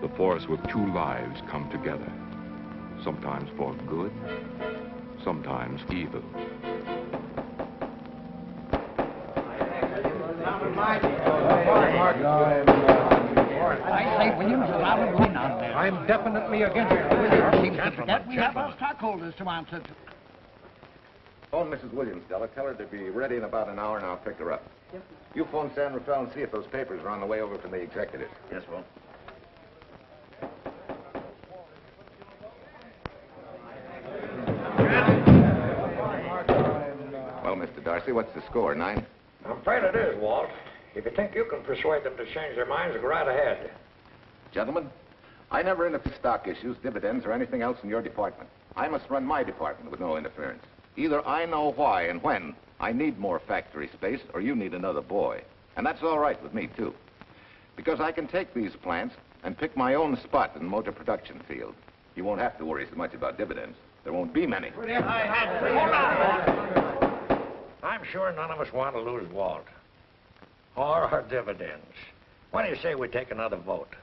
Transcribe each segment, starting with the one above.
the force with two lives come together. Sometimes for good, sometimes evil. I say, Williams, allow him to win on there. I'm definitely against it, Williams. Seems to forget we have our stockholders to answer to. Phone Mrs. Williams, Della. Tell her to be ready in about an hour, and I'll pick her up. Yes, sir. You phone San Rafael and see if those papers are on the way over from the executive. Yes, Will. Well, Mr. Darcy, what's the score, 9? I'm afraid it is, Walt. If you think you can persuade them to change their minds, go right ahead. Gentlemen, I never interfere in stock issues, dividends, or anything else in your department. I must run my department with no interference. Either I know why and when I need more factory space, or you need another boy. And that's all right with me, too. Because I can take these plants and pick my own spot in the motor production field. You won't have to worry so much about dividends. There won't be many. Hold on. I'm sure none of us want to lose Walt. Or our dividends. What do you say we take another vote?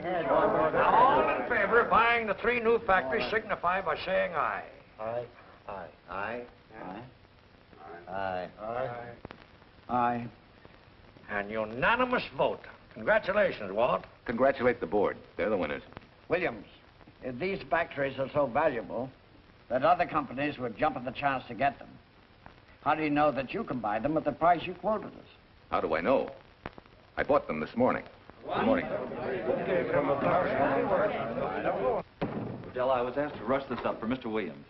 Now, all in favor of buying the 3 new factories signify by saying aye. Aye. Aye. Aye. Aye. Aye. Aye. An unanimous vote. Congratulations, Walt. Congratulate the board. They're the winners. Williams, if these factories are so valuable that other companies would jump at the chance to get them, how do you know that you can buy them at the price you quoted us? How do I know? I bought them this morning. Good morning. Della, I was asked to rush this up for Mr. Williams.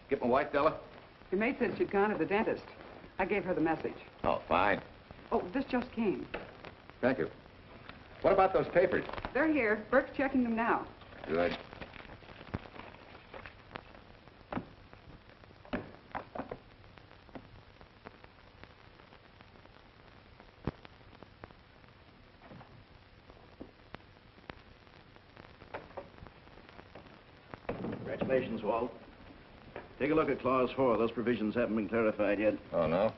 Get my wife, Della? Your maid said she'd gone to the dentist. I gave her the message. Oh, fine. Oh, this just came. Thank you. What about those papers? They're here. Burke's checking them now. Good. Congratulations, Walt. Take a look at Clause 4. Those provisions haven't been clarified yet. Oh, no?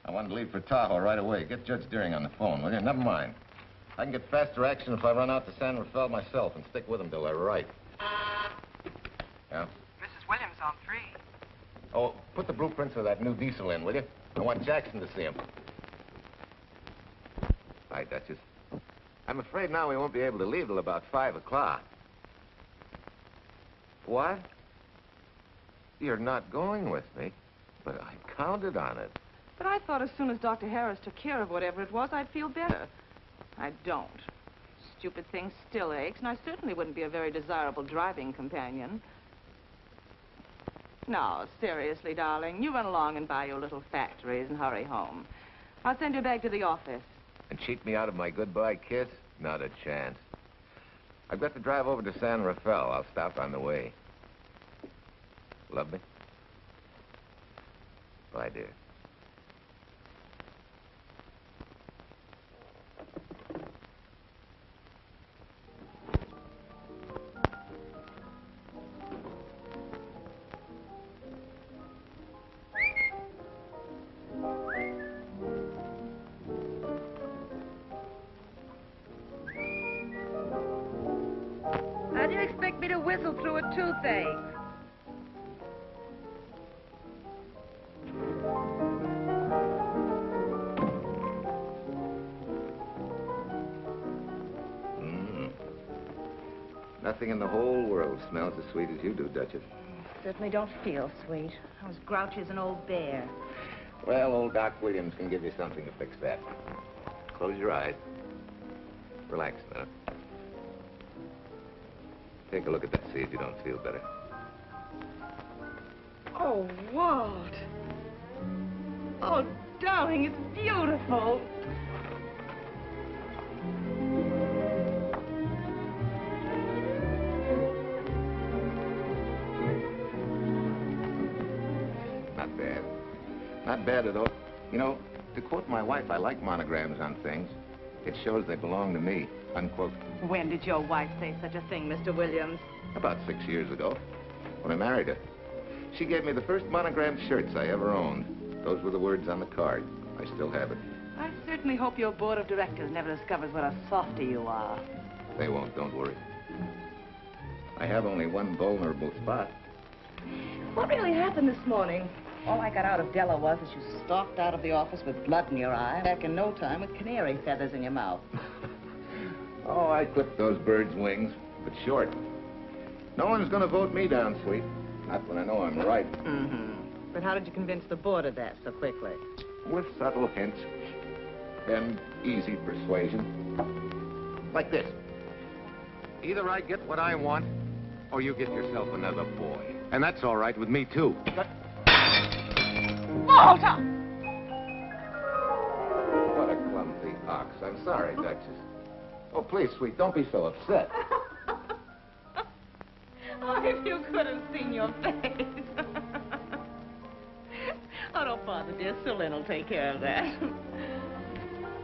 I wanted to leave for Tahoe right away. Get Judge Deering on the phone, will you? Never mind. I can get faster action if I run out to San Rafael myself and stick with them till they're right. Yeah? Mrs. Williams on 3. Oh, put the blueprints of that new diesel in, will you? I want Jackson to see him. Hi, Duchess. I'm afraid now we won't be able to leave till about 5 o'clock. What? You're not going with me, but I counted on it. But I thought as soon as Dr. Harris took care of whatever it was, I'd feel better. I don't. Stupid thing still aches, and I certainly wouldn't be a very desirable driving companion. No, seriously, darling, you run along and buy your little factories and hurry home. I'll send you back to the office. And cheat me out of my goodbye kiss? Not a chance. I've got to drive over to San Rafael. I'll stop on the way. Love me? Bye, dear. How do you expect me to whistle through a toothache? Nothing in the whole world smells as sweet as you do, Duchess. Certainly don't feel sweet. I was grouchy as an old bear. Well, old Doc Williams can give you something to fix that. Close your eyes. Relax a minute. Take a look at that, see if you don't feel better. Oh, Walt. Oh, darling, it's beautiful. Not bad. Not bad at all. You know, to quote my wife, I like monograms on things. It shows they belong to me, unquote. When did your wife say such a thing, Mr. Williams? About 6 years ago, when I married her. She gave me the first monogrammed shirts I ever owned. Those were the words on the card. I still have it. I certainly hope your board of directors never discovers what a softy you are. They won't, don't worry. I have only one vulnerable spot. What really happened this morning? All I got out of Della was that you stalked out of the office with blood in your eye, back in no time with canary feathers in your mouth. Oh, I clipped those birds' wings, but short. No one's gonna vote me down, sweet. Not when I know I'm right. Mm-hmm. But how did you convince the board of that so quickly? With subtle hints and easy persuasion. Like this. Either I get what I want, or you get yourself another boy. And that's all right with me, too. Walter! What a clumsy ox. I'm sorry, Duchess. Oh, please, sweet, don't be so upset. Oh, if you could have seen your face. Oh, don't bother, dear. Sue will take care of that.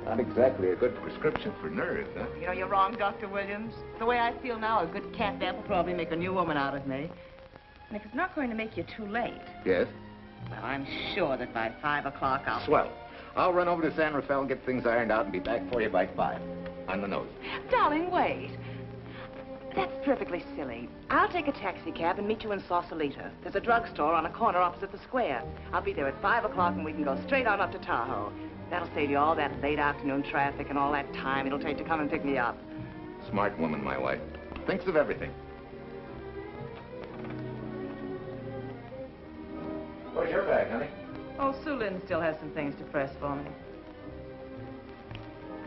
Not exactly a good prescription for nerves, huh? You know, you're wrong, Dr. Williams. The way I feel now, a good catnap will probably make a new woman out of me. And if it's not going to make you too late... Yes? Well, I'm sure that by 5 o'clock I'll... Swell. I'll run over to San Rafael and get things ironed out and be back for you by 5. On the nose. Darling, wait. That's perfectly silly. I'll take a taxi cab and meet you in Sausalito. There's a drugstore on a corner opposite the square. I'll be there at 5 o'clock and we can go straight on up to Tahoe. That'll save you all that late afternoon traffic and all that time it'll take to come and pick me up. Smart woman, my wife. Thinks of everything. Where's your bag, honey? Oh, Sue Lynn still has some things to press for me.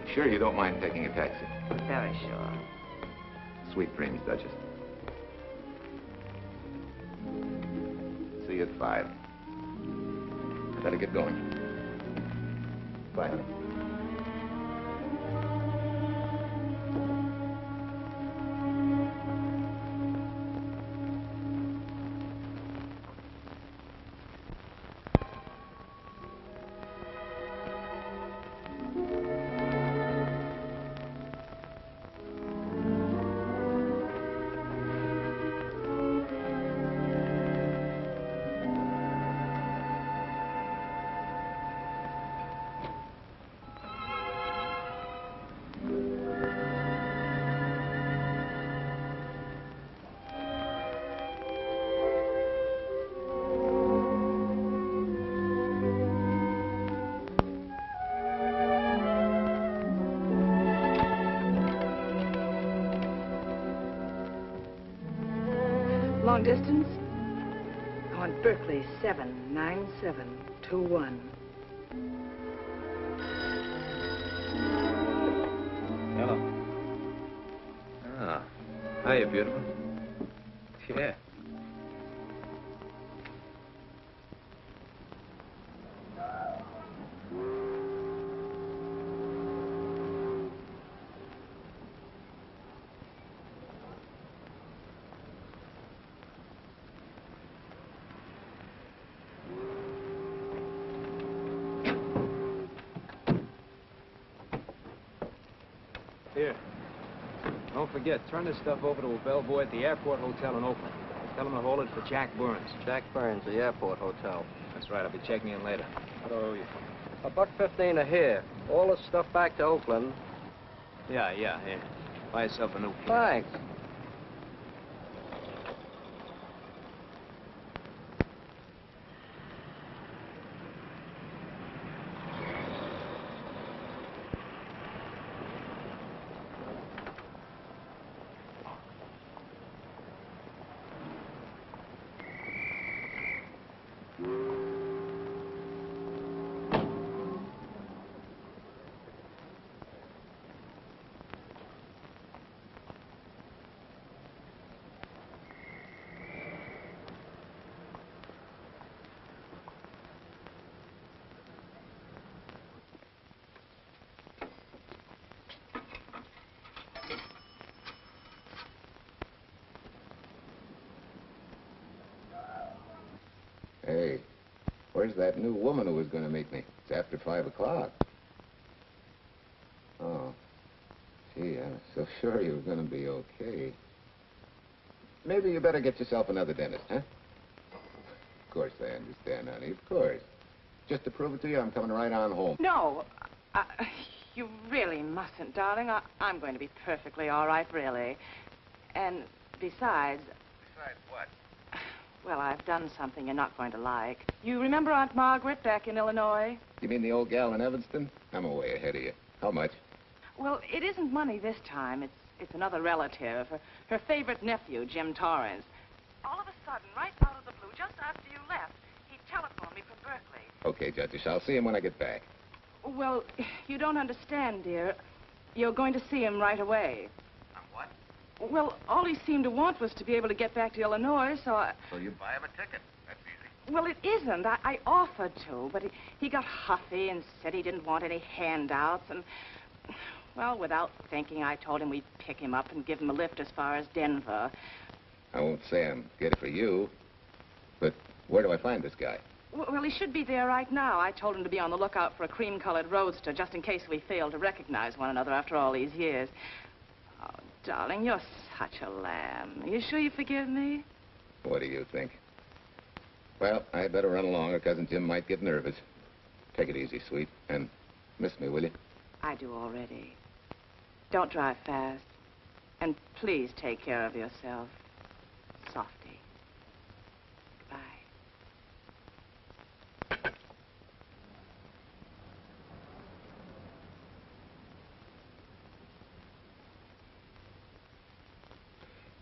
You sure you don't mind taking a taxi? Very sure. Sweet dreams, Duchess. See you at 5. I better get going. Bye, honey. Long distance? On Berkeley, 79721. Hello. Ah. Hiya, beautiful. Yeah. Here. Don't forget, turn this stuff over to a bellboy at the airport hotel in Oakland. Tell him to hold it for Jack Burns. Jack Burns, the airport hotel. That's right. I'll be checking in later. What do I owe you? $1.15 a here. All the stuff back to Oakland. Yeah, here. Buy yourself a new piece. Thanks. Hey, where's that new woman who was going to meet me? It's after 5 o'clock. Oh. Gee, I was so sure you were going to be okay. Maybe you better get yourself another dentist, huh? Of course I understand, honey, of course. Just to prove it to you, I'm coming right on home. No, You really mustn't, darling. I'm going to be perfectly all right, really. And besides... Besides what? Well, I've done something you're not going to like. You remember Aunt Margaret back in Illinois? You mean the old gal in Evanston? I'm way ahead of you. How much? Well, it isn't money this time. It's another relative. Her favorite nephew, Jim Torrance. All of a sudden, right out of the blue, just after you left, he telephoned me from Berkeley. Okay, Judge, I'll see him when I get back. Well, you don't understand, dear. You're going to see him right away. What? Well, all he seemed to want was to be able to get back to Illinois, so I... So you buy him a ticket. That's easy. Well, it isn't. I offered to, but he got huffy and said he didn't want any handouts, and... Well, without thinking, I told him we'd pick him up and give him a lift as far as Denver. I won't say I'm good for you, but where do I find this guy? Well, he should be there right now. I told him to be on the lookout for a cream-colored roadster, just in case we failed to recognize one another after all these years. Oh, darling, you're such a lamb. You sure you forgive me? What do you think? Well, I better run along or Cousin Jim might get nervous. Take it easy, sweet, and miss me, will you? I do already. Don't drive fast. And please take care of yourself. Softy. Goodbye.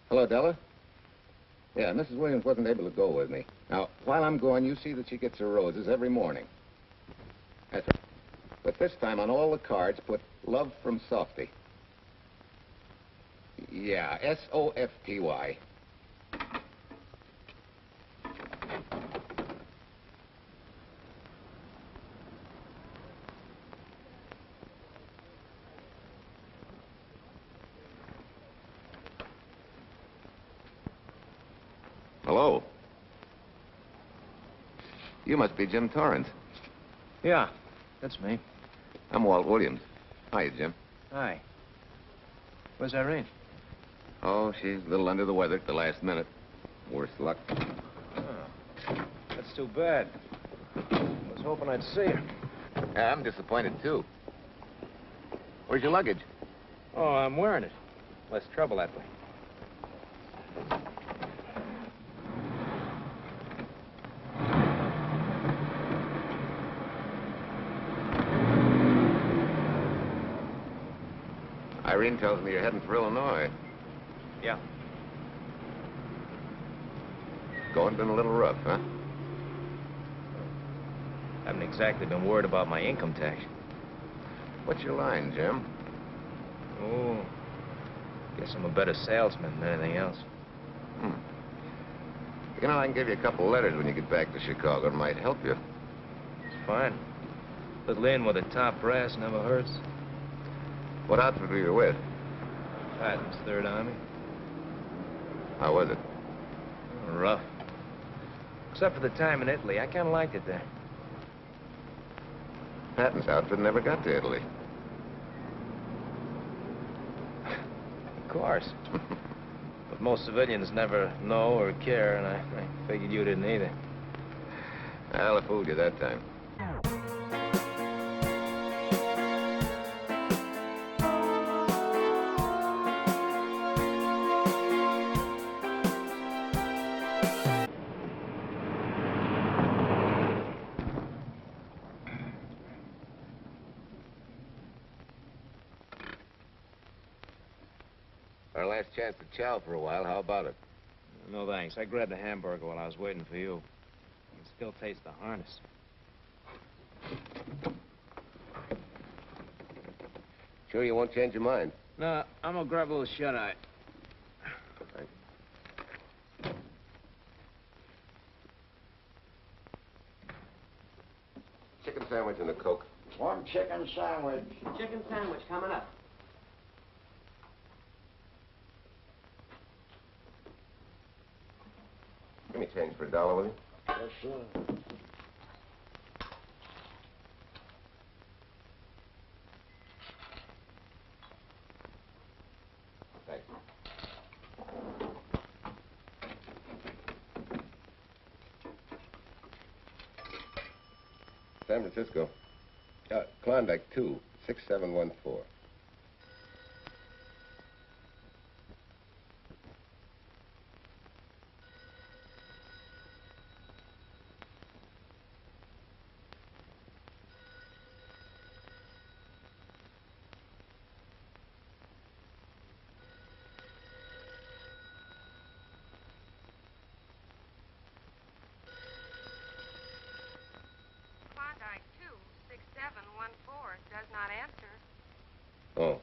Hello, Della. Yeah, Mrs. Williams wasn't able to go with me. Now, while I'm gone, you see that she gets her roses every morning. That's right. But this time on all the cards, put love from Softy. Yeah, S-O-F-T-Y. Hello. You must be Jim Torrance. Yeah, that's me. I'm Walt Williams. Hiya, Jim. Hi. Where's Irene? Oh, she's a little under the weather at the last minute. Worse luck. Oh, that's too bad. I was hoping I'd see her. Yeah, I'm disappointed, too. Where's your luggage? Oh, I'm wearing it. Less trouble that way. Irene tells me you're heading for Illinois. Yeah. Going been a little rough, huh? Haven't exactly been worried about my income tax. What's your line, Jim? Oh, guess I'm a better salesman than anything else. You know, I can give you a couple letters when you get back to Chicago. It might help you. It's fine. Little in with the top brass never hurts. What outfit were you with? Patton's Third Army. How was it? Rough. Except for the time in Italy. I kind of liked it there. Patton's outfit never got to Italy. Of course. But most civilians never know or care, and I figured you didn't either. Well, I fooled you that time. Our last chance to chow for a while. How about it? No, thanks. I grabbed a hamburger while I was waiting for you. I can still taste the harness. Sure you won't change your mind? No, I'm gonna grab a little shut-eye. Chicken sandwich and a Coke. One chicken sandwich. Chicken sandwich coming up. Give me change for $1, will you? Yes, sir. Thanks. San Francisco. Klondike 2, 6714. Klondike 26714 does not answer. Oh.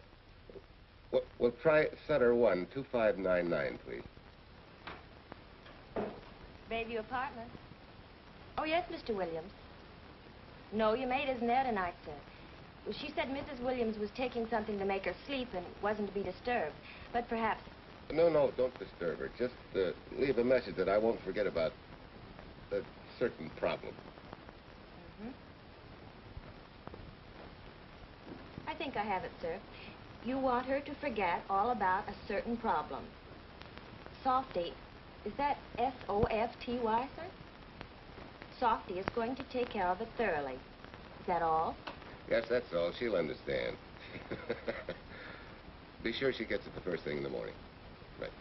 We'll try Sutter 1, 2599, please. Bayview Apartments. Oh, yes, Mr. Williams. No, your maid isn't there tonight, sir. Well, she said Mrs. Williams was taking something to make her sleep and wasn't to be disturbed. But perhaps... No, don't disturb her. Just leave a message that I won't forget about a certain problem. Mm-hmm. I think I have it, sir. You want her to forget all about a certain problem. Softy, is that S-O-F-T-Y, sir? Softy is going to take care of it thoroughly. Is that all? Yes, that's all. She'll understand. Be sure she gets it the first thing in the morning. Right.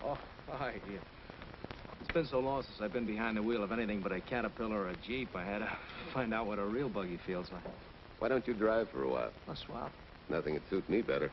Oh, hi. It's been so long since I've been behind the wheel of anything but a Caterpillar or a Jeep. I had to find out what a real buggy feels like. Why don't you drive for a while? Oh, swell. Nothing would suit me better.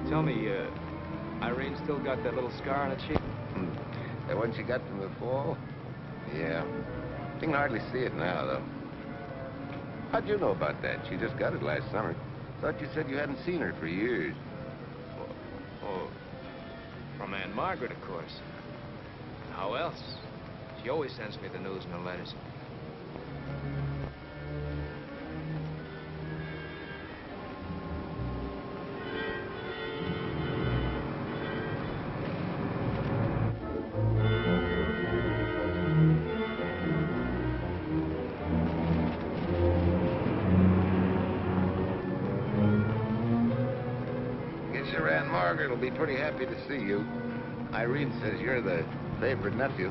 Tell me, Irene still got that little scar on her cheek? That one she got from the fall? Yeah. You can hardly see it now, though. How'd you know about that? She just got it last summer. Thought you said you hadn't seen her for years. Oh, from Aunt Margaret, of course. How else? She always sends me the news in her letters. Your Aunt Margaret will be pretty happy to see you. Irene says you're the favorite nephew.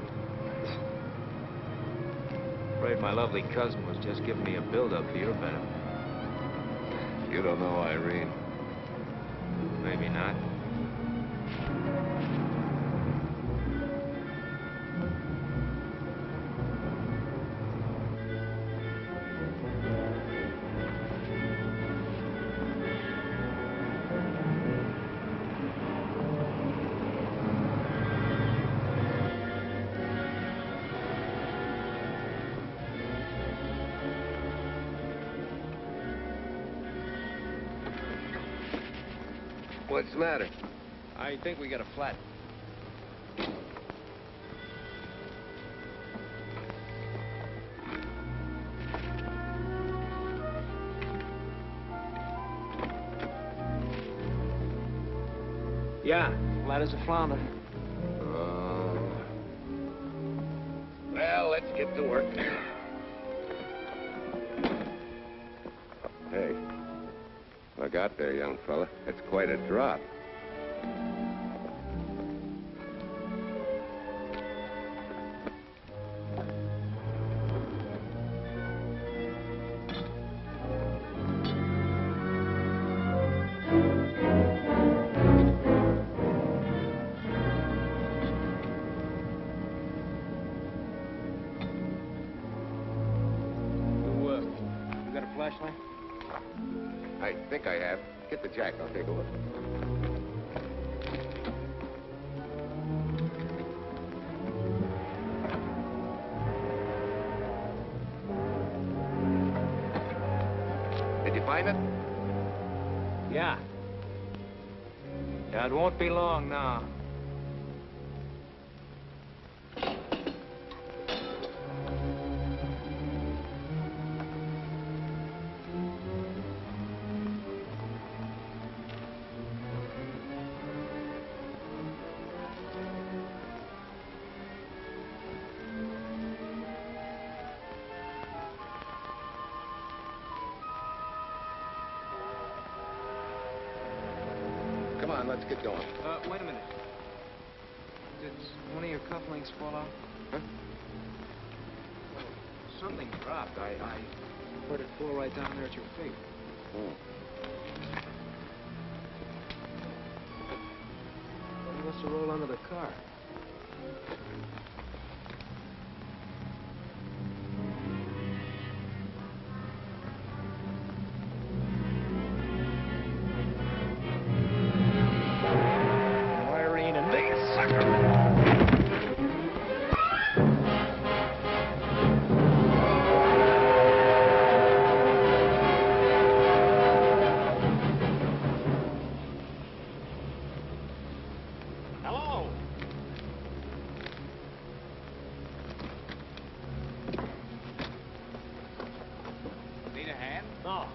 Afraid my lovely cousin was just giving me a build-up for your benefit. You don't know Irene. Maybe not. What's the matter? I think we got a flat. Yeah, flat as a flounder. Well, let's get to work. Hey, look out there, young fella. It's quite a drop. You got a flashlight? I think I have. Get the jack. I'll take a look. Did you find it? Yeah. Yeah, it won't be long now. Come on, let's get going. Wait a minute. Did one of your cufflinks fall off? Huh? Something dropped. I heard it fall right down there at your feet. Oh. You must have rolled under the car. Irene and me, sucker. Hello. Need a hand? No.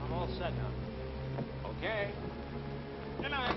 I'm all set now. Okay. Good night.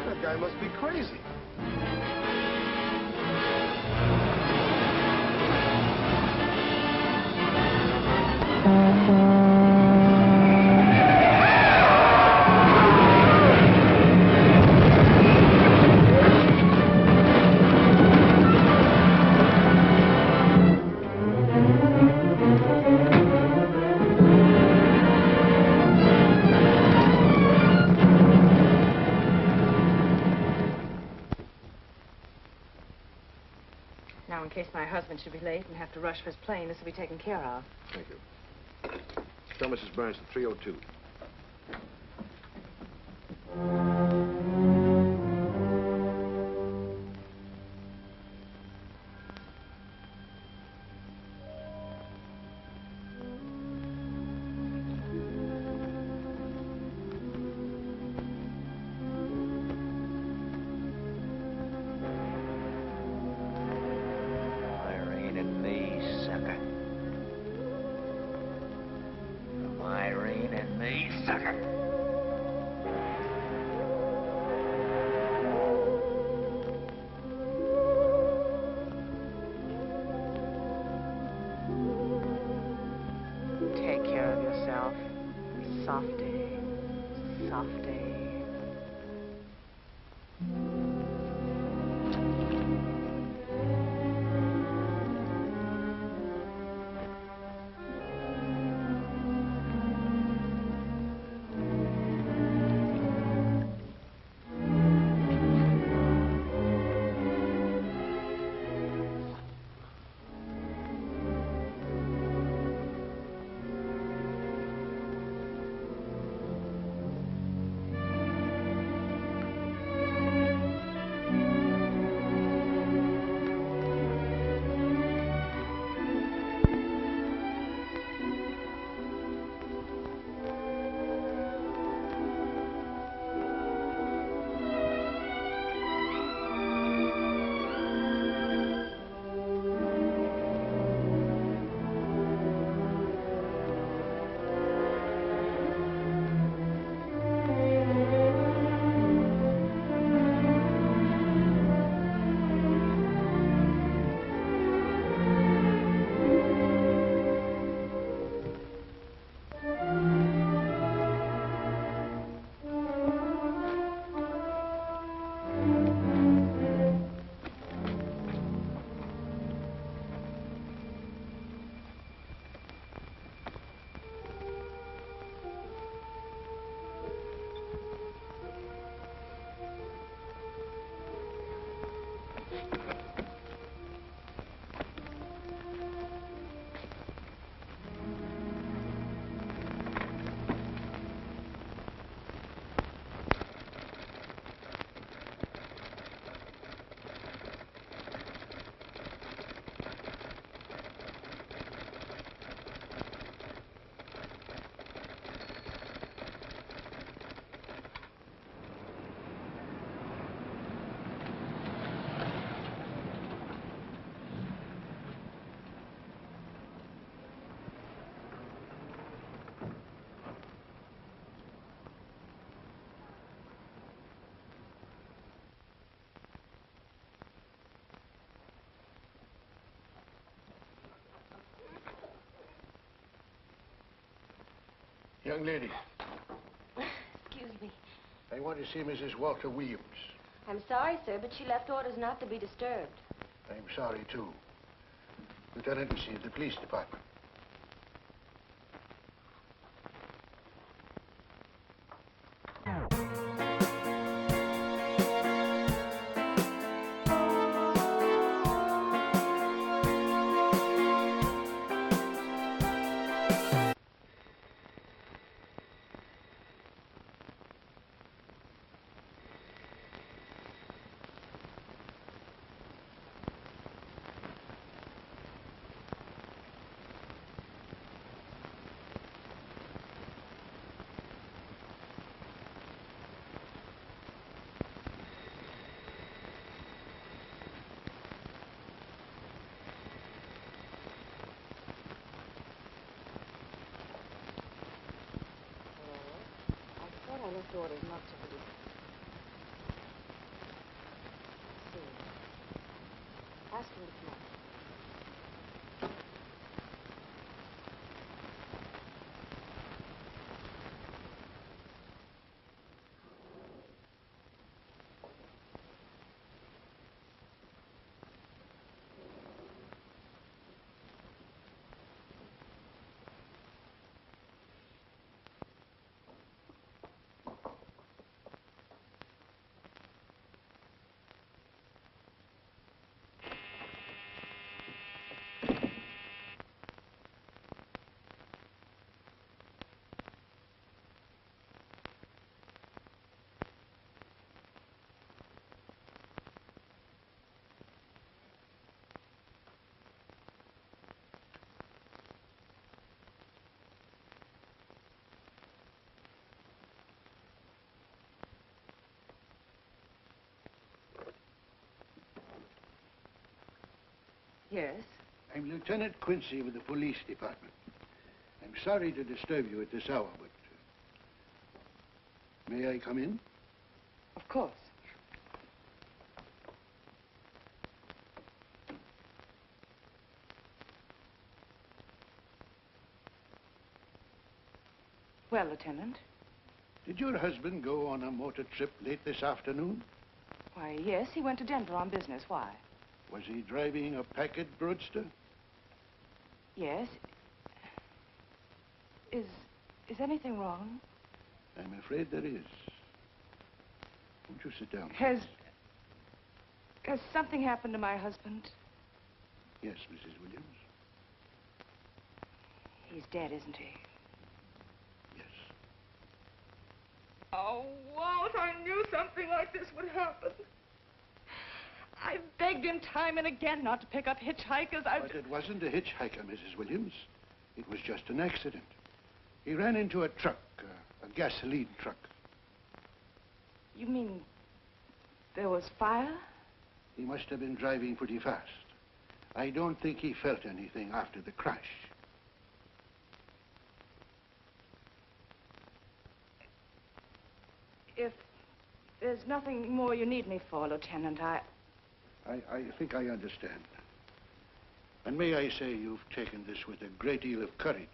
That guy must be crazy. in case my husband should be late and have to rush for his plane. This will be taken care of. Thank you. Tell Mrs. Burns the 302. Take care of yourself. Softy. Softy. Young lady, Excuse me. I want to see Mrs. Walter Williams. I'm sorry, sir, but she left orders not to be disturbed. I'm sorry, too. Lieutenant Lucy of the police department. I left orders not to be. Ask him to come up. Yes? I'm Lieutenant Quincy with the police department. I'm sorry to disturb you at this hour, but... may I come in? Of course. Well, Lieutenant? Did your husband go on a motor trip late this afternoon? Why, yes, he went to Denver on business. Why? Was he driving a packet roadster? Yes. Is anything wrong? I'm afraid there is. Won't you sit down? Has something happened to my husband? Yes, Mrs. Williams. He's dead, isn't he? Yes. Oh, Walt, I knew something like this would happen. I begged him time and again not to pick up hitchhikers. But it wasn't a hitchhiker, Mrs. Williams. It was just an accident. He ran into a truck, a gasoline truck. You mean there was fire? He must have been driving pretty fast. I don't think he felt anything after the crash. If there's nothing more you need me for, Lieutenant, I think I understand. And may I say you've taken this with a great deal of courage.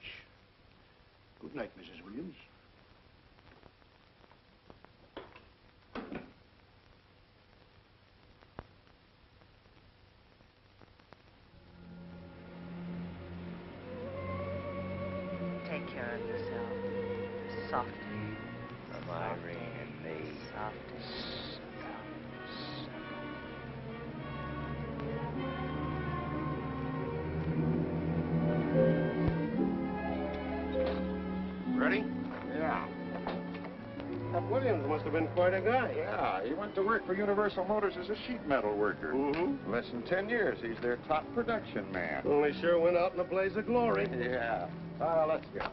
Good night, Mrs. Williams. Take care of yourself. Softly. From Irene and me. Softly. Ready? Yeah. That Williams must have been quite a guy. Yeah, he went to work for Universal Motors as a sheet metal worker. Mm-hmm. Less than 10 years, he's their top production man. Well, he sure went out in a blaze of glory. Yeah. Let's go.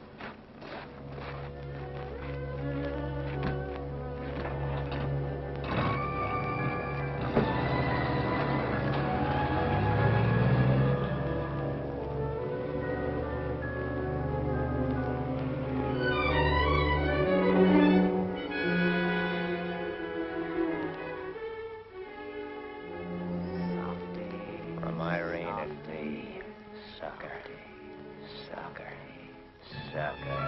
From Irene and me. Sucker. Sucker. Sucker.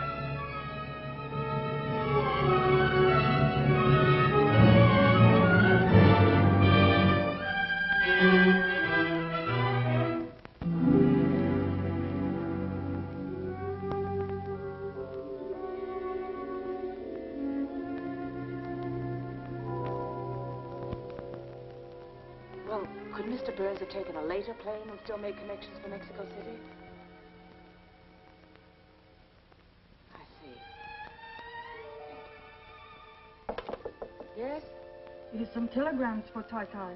Well, could Mr. Burns have taken a later plane and still made connections for Mexico City? I see. Yes? It is some telegrams for Tai Tai.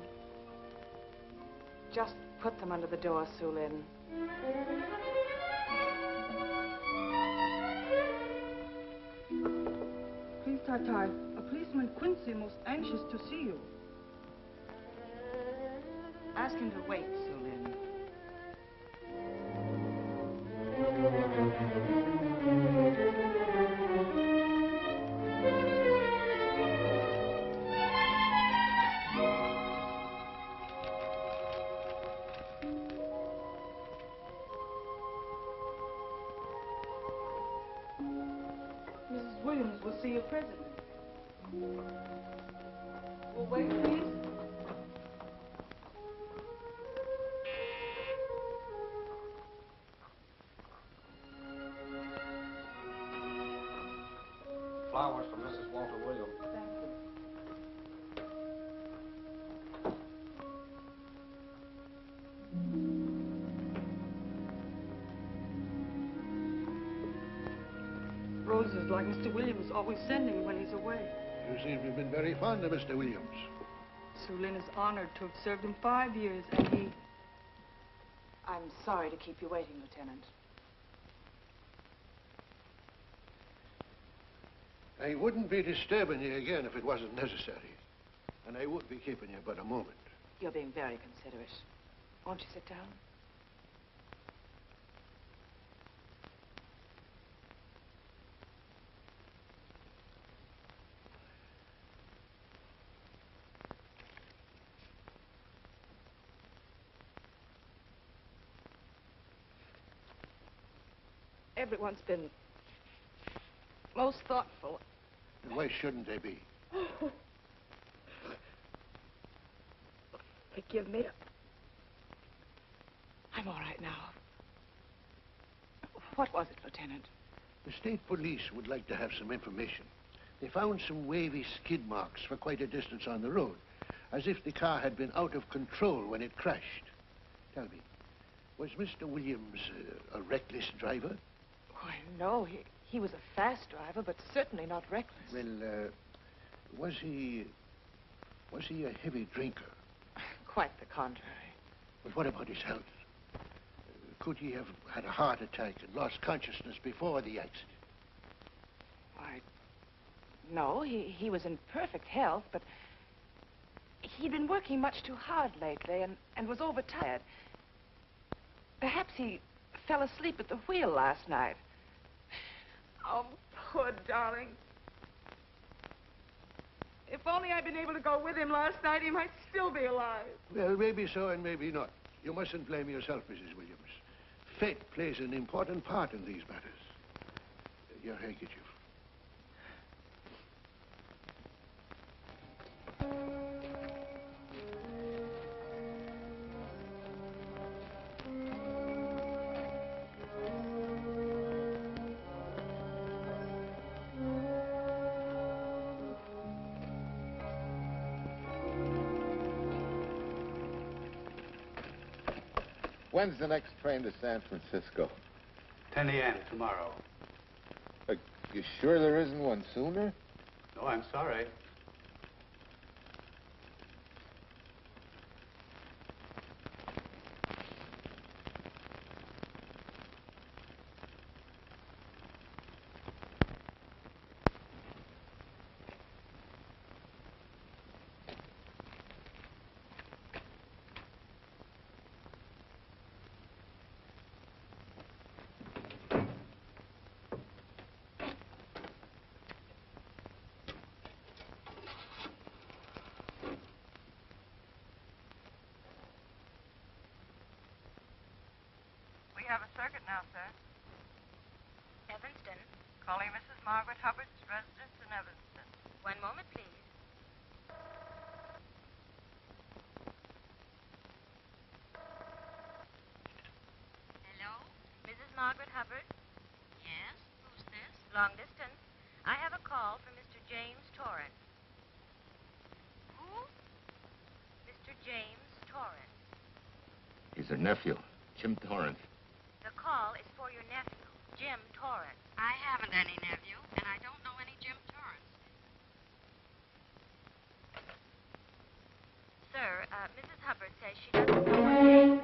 Just put them under the door, Sulin. Please, Tai Tai, a policeman Quincy most anxious to see you. Ask him to wait, Sulin. Mrs. Williams will see you presently. Will wait, please. Flowers from Mrs. Walter Williams. Thank you. Roses like Mr. Williams always sending when he's away. You seem to have been very fond of Mr. Williams. Sulin is honored to have served him 5 years, and he... I'm sorry to keep you waiting, Lieutenant. I wouldn't be disturbing you again if it wasn't necessary. And I would be keeping you but a moment. You're being very considerate. Won't you sit down? everyone's been most thoughtful. And why shouldn't they be? Forgive me. I'm all right now. What was it, Lieutenant? The state police would like to have some information. They found some wavy skid marks for quite a distance on the road, as if the car had been out of control when it crashed. Tell me, was Mr. Williams a reckless driver? Why, no. He was a fast driver, but certainly not reckless. Well, was he a heavy drinker? Quite the contrary. But what about his health? Could he have had a heart attack and lost consciousness before the accident? Why, no. He was in perfect health, but he'd been working much too hard lately and was overtired. Perhaps he fell asleep at the wheel last night. Oh, poor darling. If only I'd been able to go with him last night, he might still be alive. Well, maybe so and maybe not. You mustn't blame yourself, Mrs. Williams. Fate plays an important part in these matters. Your handkerchief. When's the next train to San Francisco? 10 a.m. tomorrow. You sure there isn't one sooner? No, I'm sorry. We have a circuit now, sir. Evanston. Calling Mrs. Margaret Hubbard's residence in Evanston. One moment, please. Hello? Mrs. Margaret Hubbard? Yes? Who's this? Long distance. I have a call from Mr. James Torrance. Who? Mr. James Torrance. He's her nephew, Jim Torrance. The call is for your nephew, Jim Torrance. I haven't any nephew, and I don't know any Jim Torrance. Sir, Mrs. Hubbard says she doesn't know what James...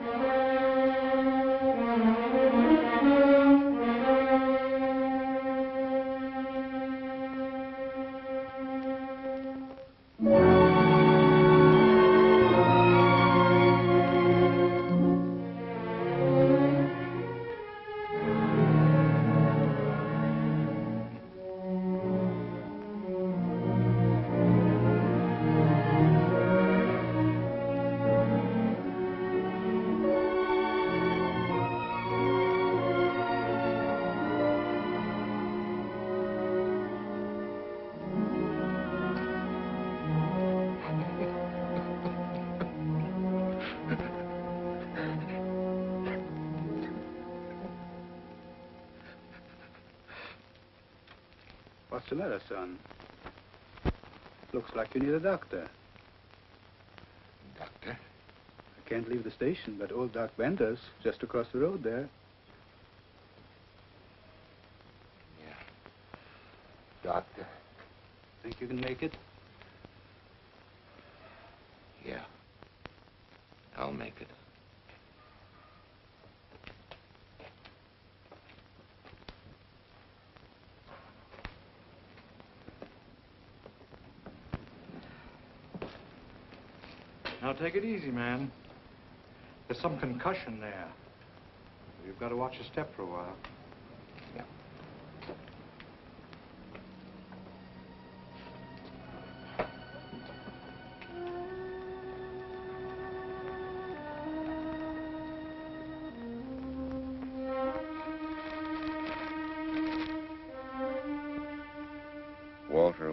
What's the matter, son? Looks like you need a doctor. Doctor? I can't leave the station, but old Doc Bender's just across the road there. Yeah. Doctor? Think you can make it? Yeah. I'll make it. Now, take it easy, man. There's some concussion there. You've got to watch your step for a while. Yeah.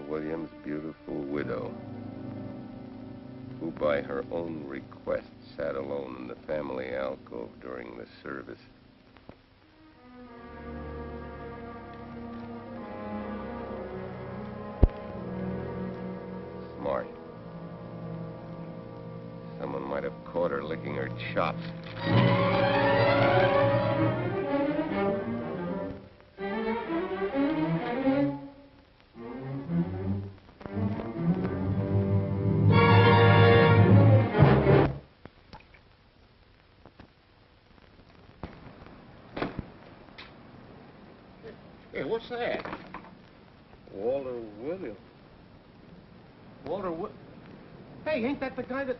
Williams' beautiful widow, who by her own request sat alone in the family alcove during the service. Smart. Someone might have caught her licking her chops. Hey, what's that? Walter Williams. Hey, ain't that the guy that...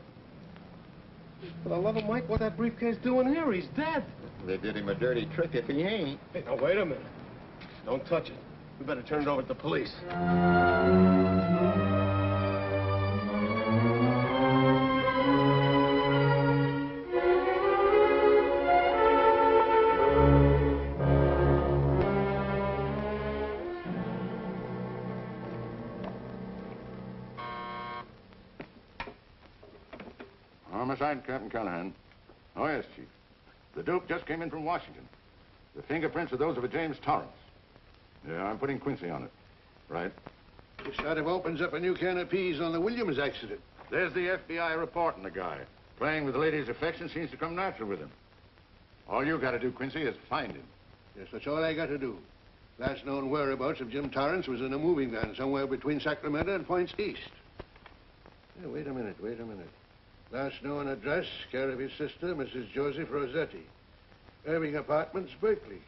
For the love of Mike, what's that briefcase doing here? He's dead. They did him a dirty trick if he ain't. Hey, now, wait a minute. Don't touch it. We better turn it over to the police. Homicide, Captain Callahan. Oh, yes, Chief. The dope just came in from Washington. The fingerprints are those of a James Torrance. Yeah, I'm putting Quincy on it. Right. This sort of opens up a new can of peas on the Williams accident. There's the FBI reporting the guy. Playing with the lady's affection seems to come natural with him. All you got to do, Quincy, is find him. Yes, that's all I got to do. Last known whereabouts of Jim Torrance was in a moving van somewhere between Sacramento and Points East. Hey, wait a minute. Last known address, care of his sister, Mrs. Joseph Rossetti. Irving Apartments, Berkeley.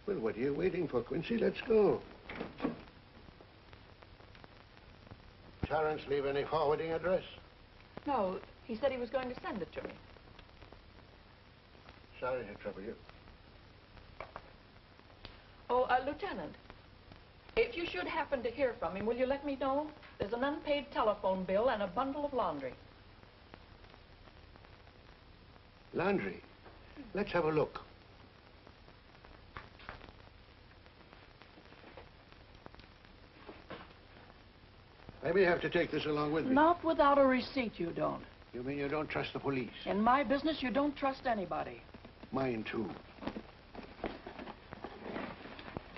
Well, what are you waiting for, Quincy? Let's go. Torrance leave any forwarding address? No, he said he was going to send it to me. Sorry to trouble you. Oh, Lieutenant, if you should happen to hear from him, will you let me know? There's an unpaid telephone bill and a bundle of laundry. Laundry. Let's have a look. I may have to take this along with me. Not without a receipt, you don't. You mean you don't trust the police? In my business, you don't trust anybody. Mine, too.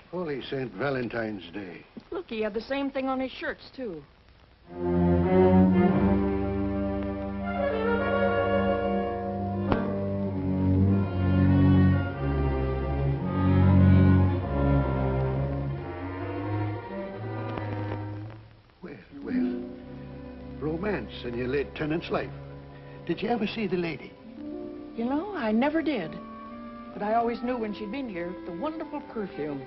Holy St. Valentine's Day. Look, he had the same thing on his shirts, too. In your late tenant's life. Did you ever see the lady? You know, I never did. But I always knew when she'd been here, the wonderful perfume.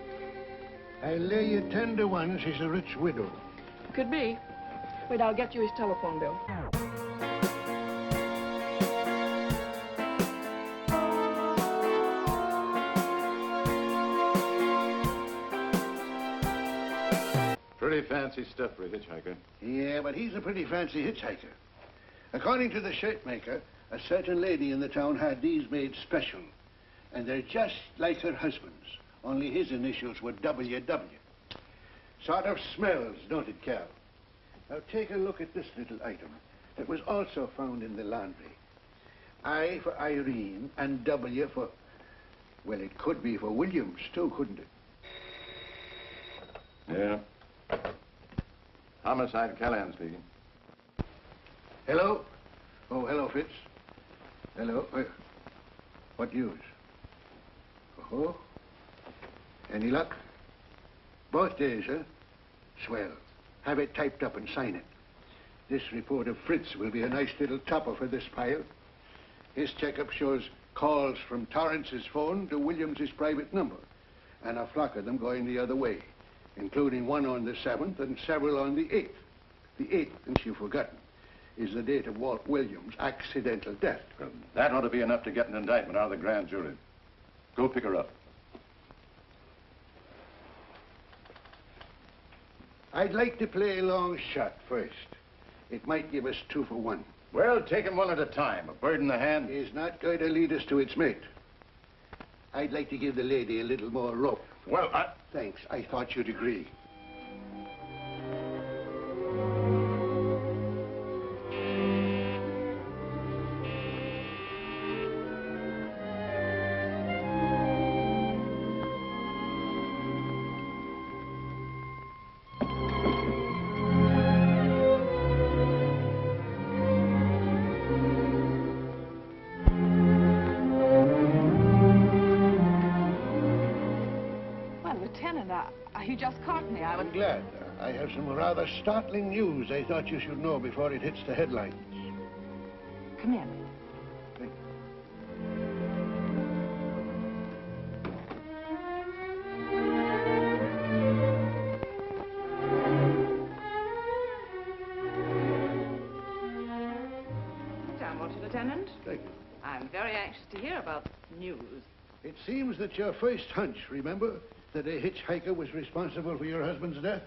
I'll lay you 10 to 1 she's a rich widow. Could be. Wait, I'll get you his telephone bill. Pretty fancy stuff for a hitchhiker. Yeah, but he's a pretty fancy hitchhiker. According to the shirt maker, a certain lady in the town had these made special. And they're just like her husband's, only his initials were WW. Sort of smells, don't it, Cal? Now take a look at this little item that was also found in the laundry. I for Irene and W for... Well, it could be for Williams, too, couldn't it? Yeah. Homicide, Callahan speaking. Hello? Oh, hello, Fitz. Hello. What news? Oh? Any luck? Both days, huh? Swell. Have it typed up and sign it. This report of Fritz will be a nice little topper for this pile. His checkup shows calls from Torrance's phone to Williams's private number, and a flock of them going the other way, including one on the 7th and several on the 8th. The 8th, since you've forgotten, is the date of Walt Williams' accidental death. Well, that ought to be enough to get an indictment out of the grand jury. Go pick her up. I'd like to play a long shot first. It might give us 2 for 1. Well, take them one at a time. A bird in the hand is not going to lead us to its mate. I'd like to give the lady a little more rope. Well, Thanks. I thought you'd agree. just caught me. I'm glad. I have some rather startling news I thought you should know before it hits the headlines. Come in. Sit down, won't you, Lieutenant? Thank you. I'm very anxious to hear about news. It seems that your first hunch, remember, that a hitchhiker was responsible for your husband's death?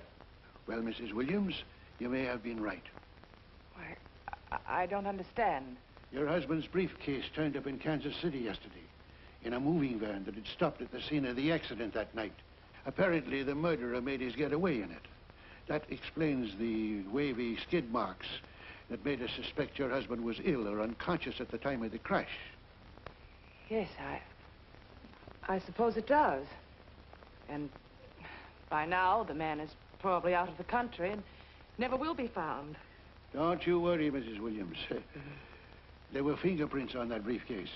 Well, Mrs. Williams, you may have been right. Why, I don't understand. Your husband's briefcase turned up in Kansas City yesterday in a moving van that had stopped at the scene of the accident that night. Apparently, the murderer made his getaway in it. That explains the wavy skid marks that made us suspect your husband was ill or unconscious at the time of the crash. Yes, I suppose it does. And by now, the man is probably out of the country and never will be found. Don't you worry, Mrs. Williams. There were fingerprints on that briefcase.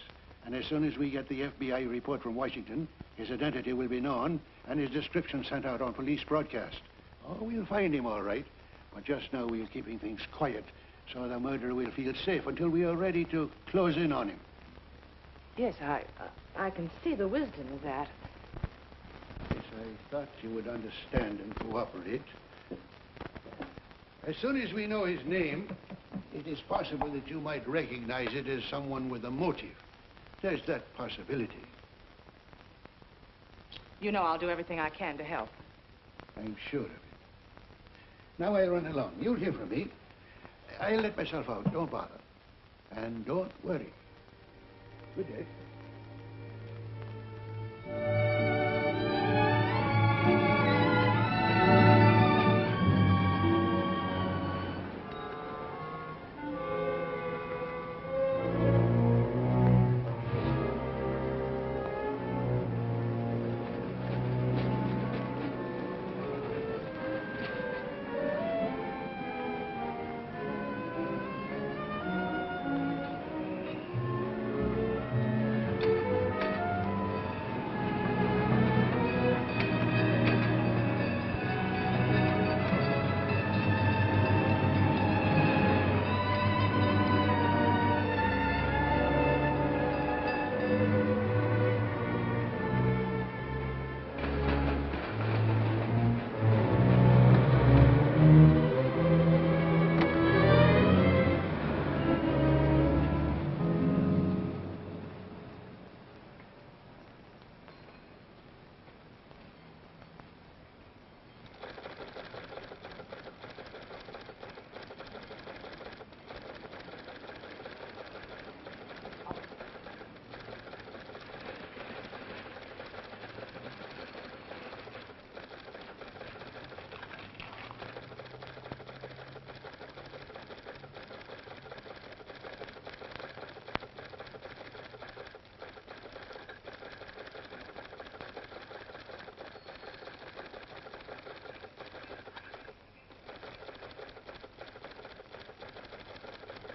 And as soon as we get the FBI report from Washington, his identity will be known and his description sent out on police broadcast. Oh, we'll find him all right. But just now we're keeping things quiet so the murderer will feel safe until we are ready to close in on him. Yes, I can see the wisdom of that. Yes, I thought you would understand and cooperate. As soon as we know his name, it is possible that you might recognize it as someone with a motive. There's that possibility. You know I'll do everything I can to help. I'm sure of it. Now I'll run along. You'll hear from me. I'll let myself out. Don't bother. And don't worry. Good day.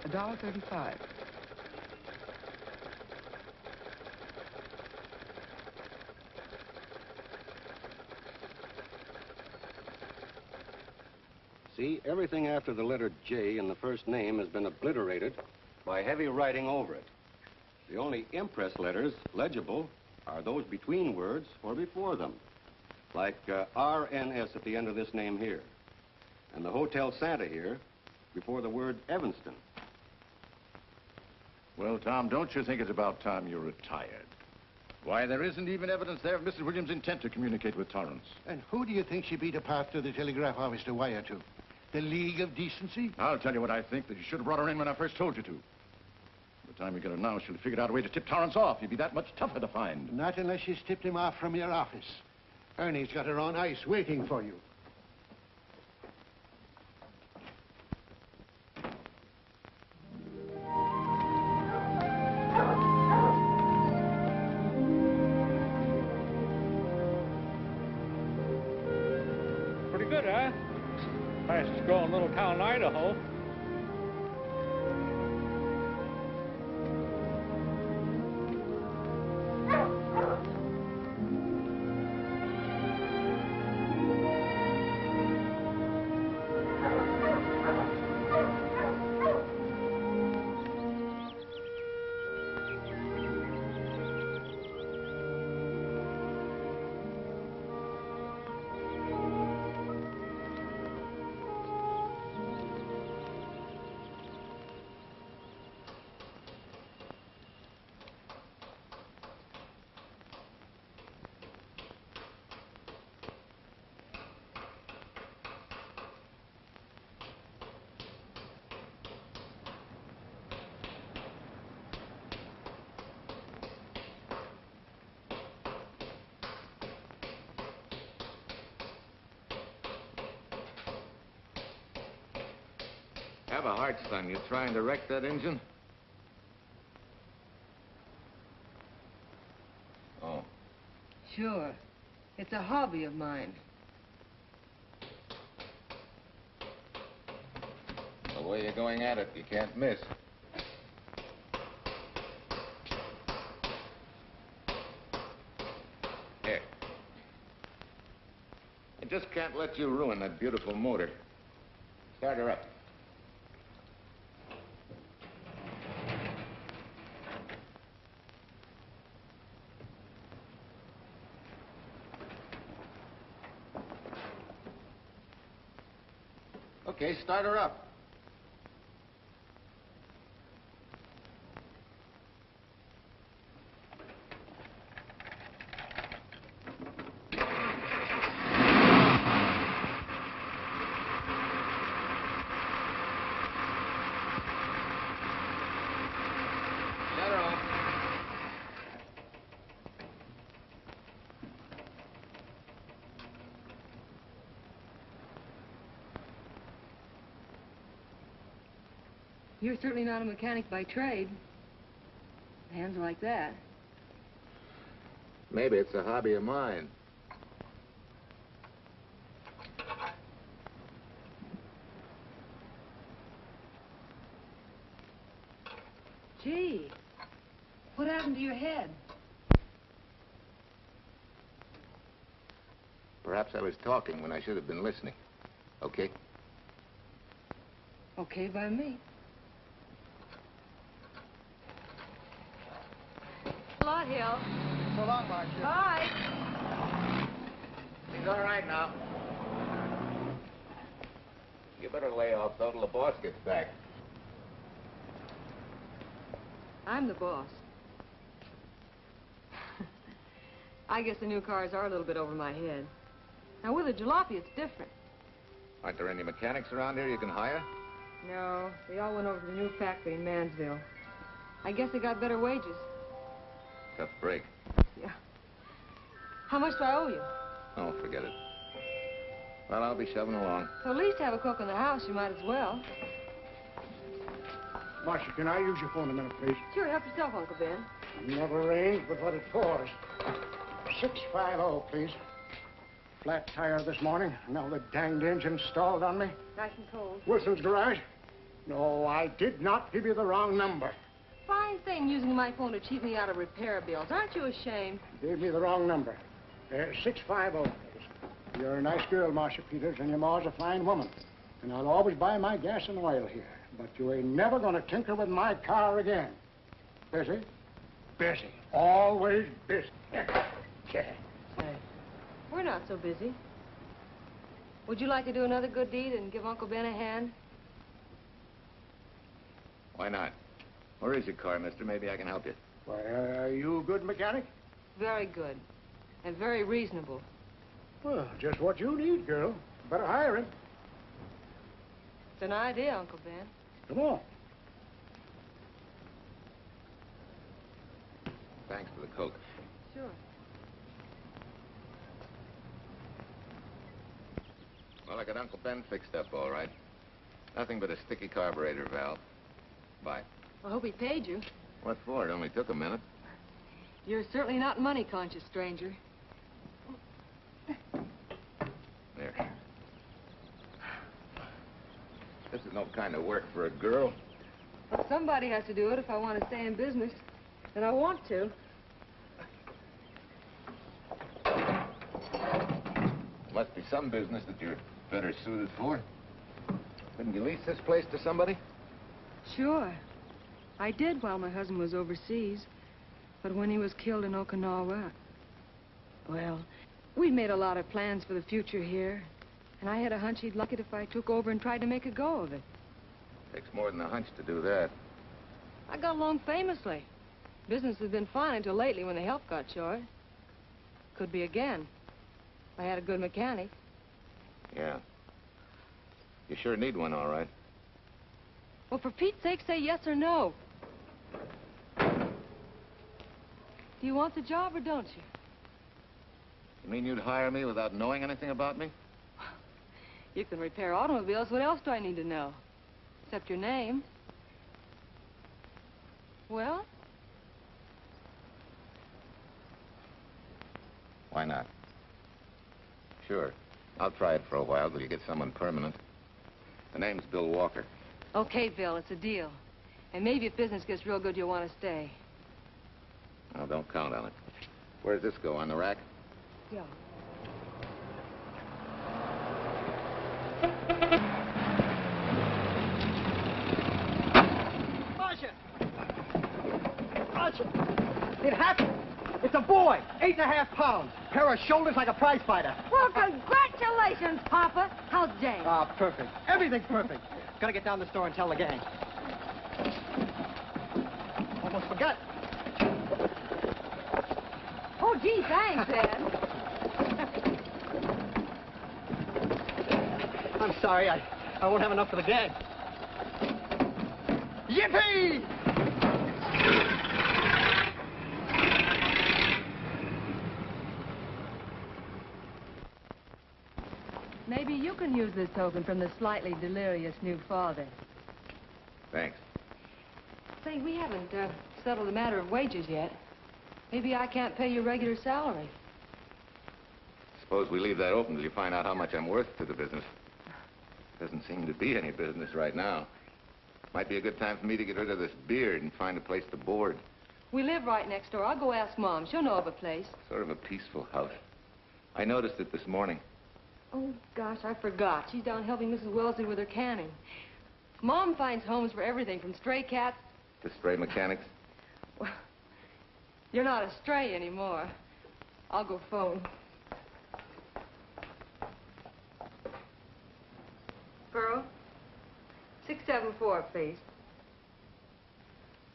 $1.35. See, everything after the letter J in the first name has been obliterated by heavy writing over it. The only impress letters legible are those between words or before them, like RNS at the end of this name here, and the Hotel Santa here before the word Evanston. Well, Tom, don't you think it's about time you retired? Why, there isn't even evidence there of Mrs. Williams' intent to communicate with Torrance. And who do you think she beat apart to the telegraph office to wire to? The League of Decency? I'll tell you what I think, that you should have brought her in when I first told you to. By the time we get her now, she'll have figured out a way to tip Torrance off. He'd be that much tougher to find. Not unless she's tipped him off from your office. Ernie's got her on ice waiting for you. Pretty good, huh? Fastest growing little town in Idaho. have a heart, son. You trying to wreck that engine? Oh. Sure. It's a hobby of mine. The way you're going at it, you can't miss. Here. I just can't let you ruin that beautiful motor. Start her up. Okay, start her up. Shut her off. You're certainly not a mechanic by trade. Hands like that. Maybe it's a hobby of mine. Gee, what happened to your head? Perhaps I was talking when I should have been listening. Okay? Okay by me. A lot, Hill. So long, Marcia. Bye. He's all right now. You better lay off till the boss gets back. I'm the boss. I guess the new cars are a little bit over my head. Now, with a jalopy, it's different. Aren't there any mechanics around here you can hire? No, they all went over to the new factory in Mansville. I guess they got better wages. Tough break. Yeah. How much do I owe you? Oh, forget it. Well, I'll be shoving along. Well, at least have a cook in the house. You might as well. Marcia, can I use your phone a minute, please? Sure, help yourself, Uncle Ben. Never arranged but what it for. 650, please. Flat tire this morning. Now the danged engine stalled on me. Nice and cold. Wilson's garage? No, I did not give you the wrong number. Fine thing using my phone to cheat me out of repair bills. Aren't you ashamed? You gave me the wrong number. 650, please. You're a nice girl, Marcia Peters, and your ma's a fine woman. And I'll always buy my gas and oil here. But you ain't never gonna tinker with my car again. Busy? Busy. Always busy. Say, we're not so busy. Would you like to do another good deed and give Uncle Ben a hand? Why not? Where is your car, mister? Maybe I can help you. Why, are you a good mechanic? Very good. And very reasonable. Well, just what you need, girl. Better hire him. It's an idea, Uncle Ben. Come on. Thanks for the Coke. Sure. Well, I got Uncle Ben fixed up all right. Nothing but a sticky carburetor valve. Bye. I hope he paid you. What for? It only took a minute. You're certainly not money conscious, stranger. There. This is no kind of work for a girl. But somebody has to do it if I want to stay in business. And I want to. Must be some business that you're better suited for. Didn't you lease this place to somebody? Sure. I did while my husband was overseas. But when he was killed in Okinawa, well, we made a lot of plans for the future here. And I had a hunch he'd like it if I took over and tried to make a go of it. Takes more than a hunch to do that. I got along famously. Business has been fine until lately when the help got short. Could be again. I had a good mechanic. Yeah. You sure need one, all right. Well, for Pete's sake, say yes or no. Do you want the job or don't you? You mean you'd hire me without knowing anything about me? You can repair automobiles. What else do I need to know? Except your name. Well? Why not? Sure. I'll try it for a while till you get someone permanent. The name's Bill Walker. Okay, Bill, it's a deal. And maybe if business gets real good, you'll want to stay. Oh, don't count on it. Where does this go, on the rack? Yeah. Marcia! Marcia! It happened! It's a boy, 8.5 pounds. Pair of shoulders like a prize fighter. Well, congratulations, Papa. How's Jane? Ah, perfect. Everything's perfect. Gotta get down to the store and tell the gang. Almost forgot. Oh, gee, thanks, Ed. I'm sorry, I won't have enough for the gang. Yippee! Maybe you can use this token from the slightly delirious new father. Thanks. Say, we haven't settled the matter of wages yet. Maybe I can't pay your regular salary. Suppose we leave that open till you find out how much I'm worth to the business. Doesn't seem to be any business right now. Might be a good time for me to get rid of this beard and find a place to board. We live right next door. I'll go ask Mom. She'll know of a place. Sort of a peaceful house. I noticed it this morning. Oh, gosh, I forgot. She's down helping Mrs. Wellesley with her canning. Mom finds homes for everything from stray cats... To stray mechanics? Well, you're not a stray anymore. I'll go phone. Pearl, 674, please.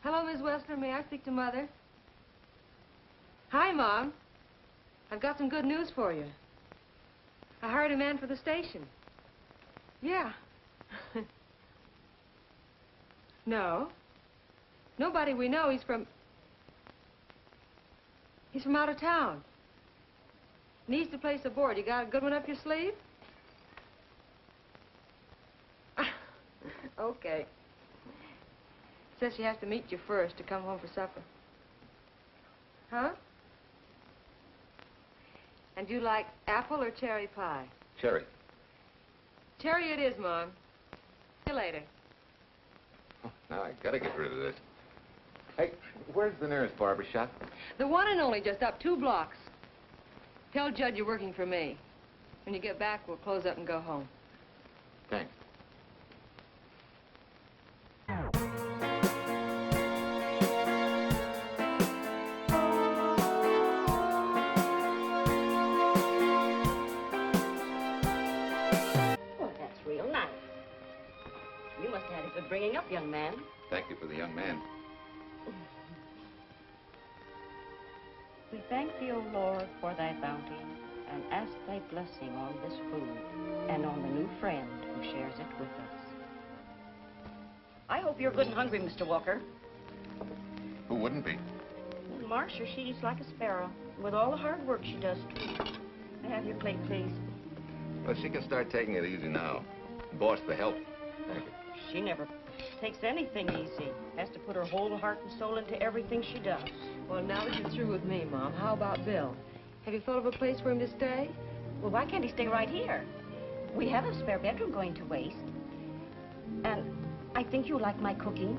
Hello, Miss Westler. May I speak to Mother? Hi, Mom. I've got some good news for you. I hired a man for the station. Yeah. No. Nobody we know. He's from out of town. Needs to place a board. You got a good one up your sleeve? Okay. Says she has to meet you first to come home for supper. Huh? And you like apple or cherry pie? Cherry. Cherry it is, Mom. See you later. Oh, now I gotta get rid of this. Hey, where's the nearest barber shop? The one and only, just up 2 blocks. Tell Judd you're working for me. When you get back, we'll close up and go home. Thanks. Bringing up, young man. Thank you for the young man. We thank thee, O Lord, for thy bounty, and ask thy blessing on this food, and on the new friend who shares it with us. I hope you're good and hungry, Mr. Walker. Who wouldn't be? Well, Marcia, she eats like a sparrow, with all the hard work she does, too. May I have your plate, please? Well, she can start taking it easy now. Boss, the help. Thank you. She never takes anything easy. Has to put her whole heart and soul into everything she does. Well, now that you're through with me, Mom, how about Bill? Have you thought of a place for him to stay? Well, why can't he stay right here? We have a spare bedroom going to waste. And I think you like my cooking.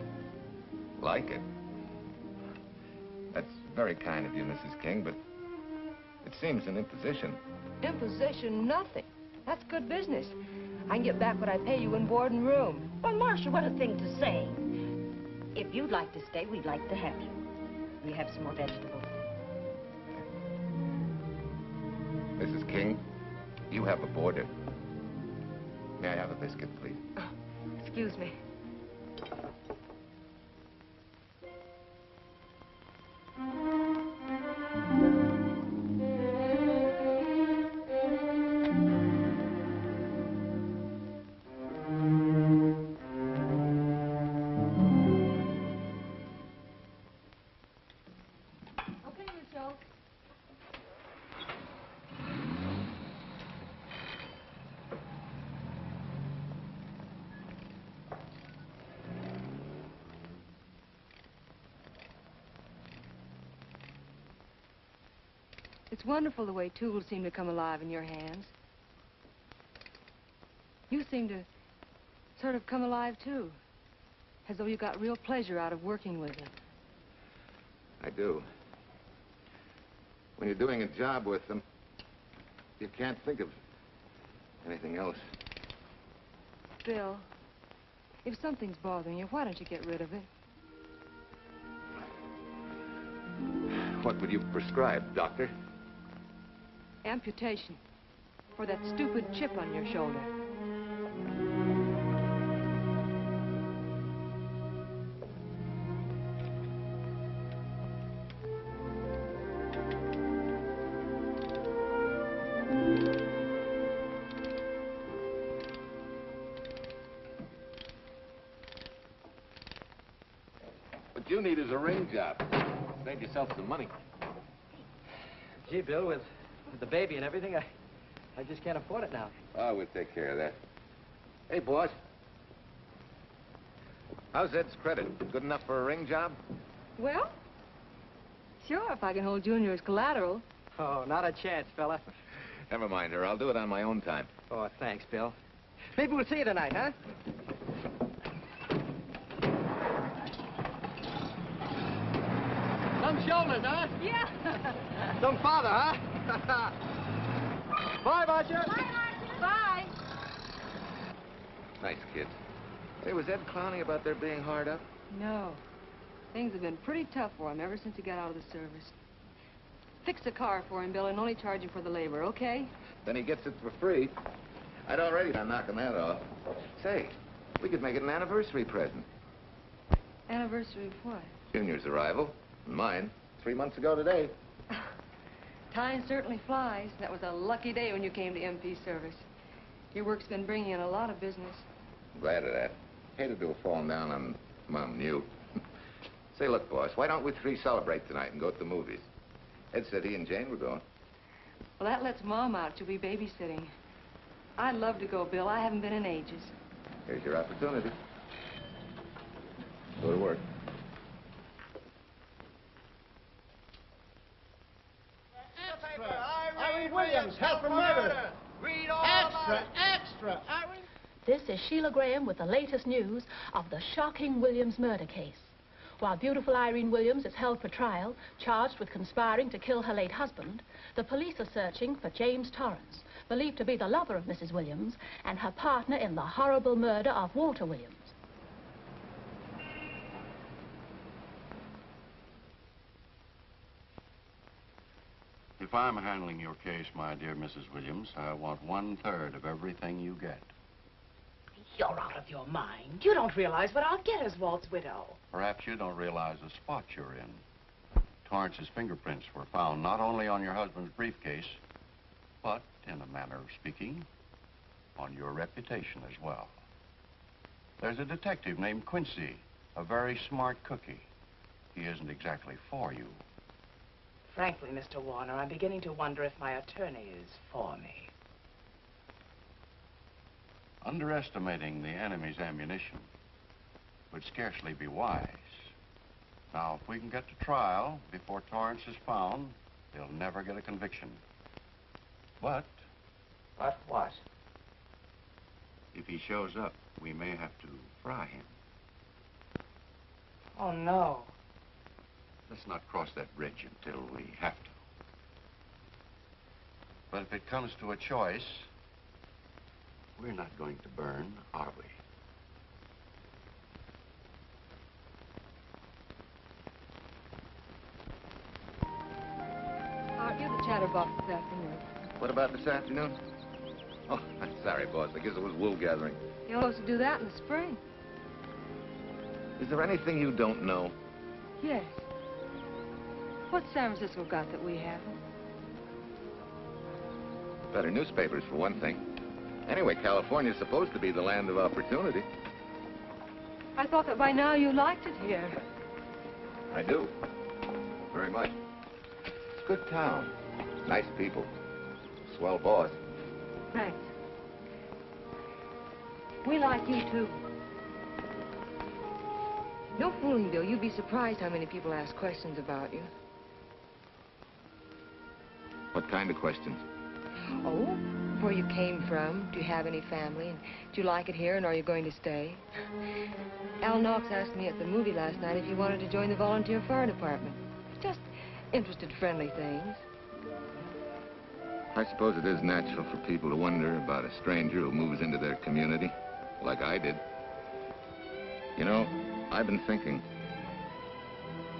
Like it? That's very kind of you, Mrs. King, but it seems an imposition. Imposition? Nothing. That's good business. I can get back what I pay you in board and room. Well, Marcia, what a thing to say. If you'd like to stay, we'd like to have you. We have some more vegetables. Mrs. King, you have a boarder. May I have a biscuit, please? Oh, excuse me. It's wonderful the way tools seem to come alive in your hands. You seem to sort of come alive, too. As though you got real pleasure out of working with them. I do. When you're doing a job with them, you can't think of anything else. Bill, if something's bothering you, why don't you get rid of it? What would you prescribe, doctor? Amputation. For that stupid chip on your shoulder. What you need is a ring job. Save yourself some money. Gee, Bill, with the baby and everything, I just can't afford it now. Oh, we'll take care of that. Hey, boss. How's Ed's credit? Good enough for a ring job? Well, sure, if I can hold Junior as collateral. Oh, not a chance, fella. Never mind her. I'll do it on my own time. Oh, thanks, Bill. Maybe we'll see you tonight, huh? Some shoulders, huh? Yeah. Some father, huh? Bye, Marcia. Bye, Marcia. Bye. Nice kid. Hey, was Ed clowning about their being hard up? No. Things have been pretty tough for him ever since he got out of the service. Fix a car for him, Bill, and only charge him for the labor, okay? Then he gets it for free. I'd already been knocking that off. Say, we could make it an anniversary present. Anniversary of what? Junior's arrival, and mine, 3 months ago today. Time certainly flies. That was a lucky day when you came to MP service. Your work's been bringing in a lot of business. I'm glad of that. Hated to have fallen down on Mom and you. Say, look, boss, why don't we three celebrate tonight and go to the movies? Ed said he and Jane were going. Well, that lets Mom out. She'll be babysitting. I'd love to go, Bill. I haven't been in ages. Here's your opportunity. Go to work. Irene Williams, held for murder. Read all Extra. Irene. This is Sheila Graham with the latest news of the shocking Williams murder case. While beautiful Irene Williams is held for trial, charged with conspiring to kill her late husband, the police are searching for James Torrance, believed to be the lover of Mrs. Williams and her partner in the horrible murder of Walter Williams. If I'm handling your case, my dear Mrs. Williams, I want 1/3 of everything you get. You're out of your mind. You don't realize what I'll get as Walt's widow. Perhaps you don't realize the spot you're in. Torrance's fingerprints were found not only on your husband's briefcase, but, in a manner of speaking, on your reputation as well. There's a detective named Quincy, a very smart cookie. He isn't exactly for you. Frankly, Mr. Warner, I'm beginning to wonder if my attorney is for me. Underestimating the enemy's ammunition would scarcely be wise. Now, if we can get to trial before Torrance is found, they'll never get a conviction. But... But what? If he shows up, we may have to fry him. Oh, no. Let's not cross that bridge until we have to. But if it comes to a choice, we're not going to burn, are we? Aren't you the chatterbox this afternoon? What about this afternoon? Oh, I'm sorry, boss. I guess it was wool gathering. You're supposed to do that in the spring. Is there anything you don't know? Yes. What's San Francisco got that we haven't? Better newspapers, for one thing. Anyway, California's supposed to be the land of opportunity. I thought that by now you liked it here. I do. Very much. It's a good town. Nice people. Swell boss. Thanks. We like you, too. No fooling, Bill. You'd be surprised how many people ask questions about you. What kind of questions? Oh, where you came from, do you have any family, and do you like it here, and are you going to stay? Al Knox asked me at the movie last night if you wanted to join the volunteer fire department. Just interested, friendly things. I suppose it is natural for people to wonder about a stranger who moves into their community, like I did. You know, I've been thinking,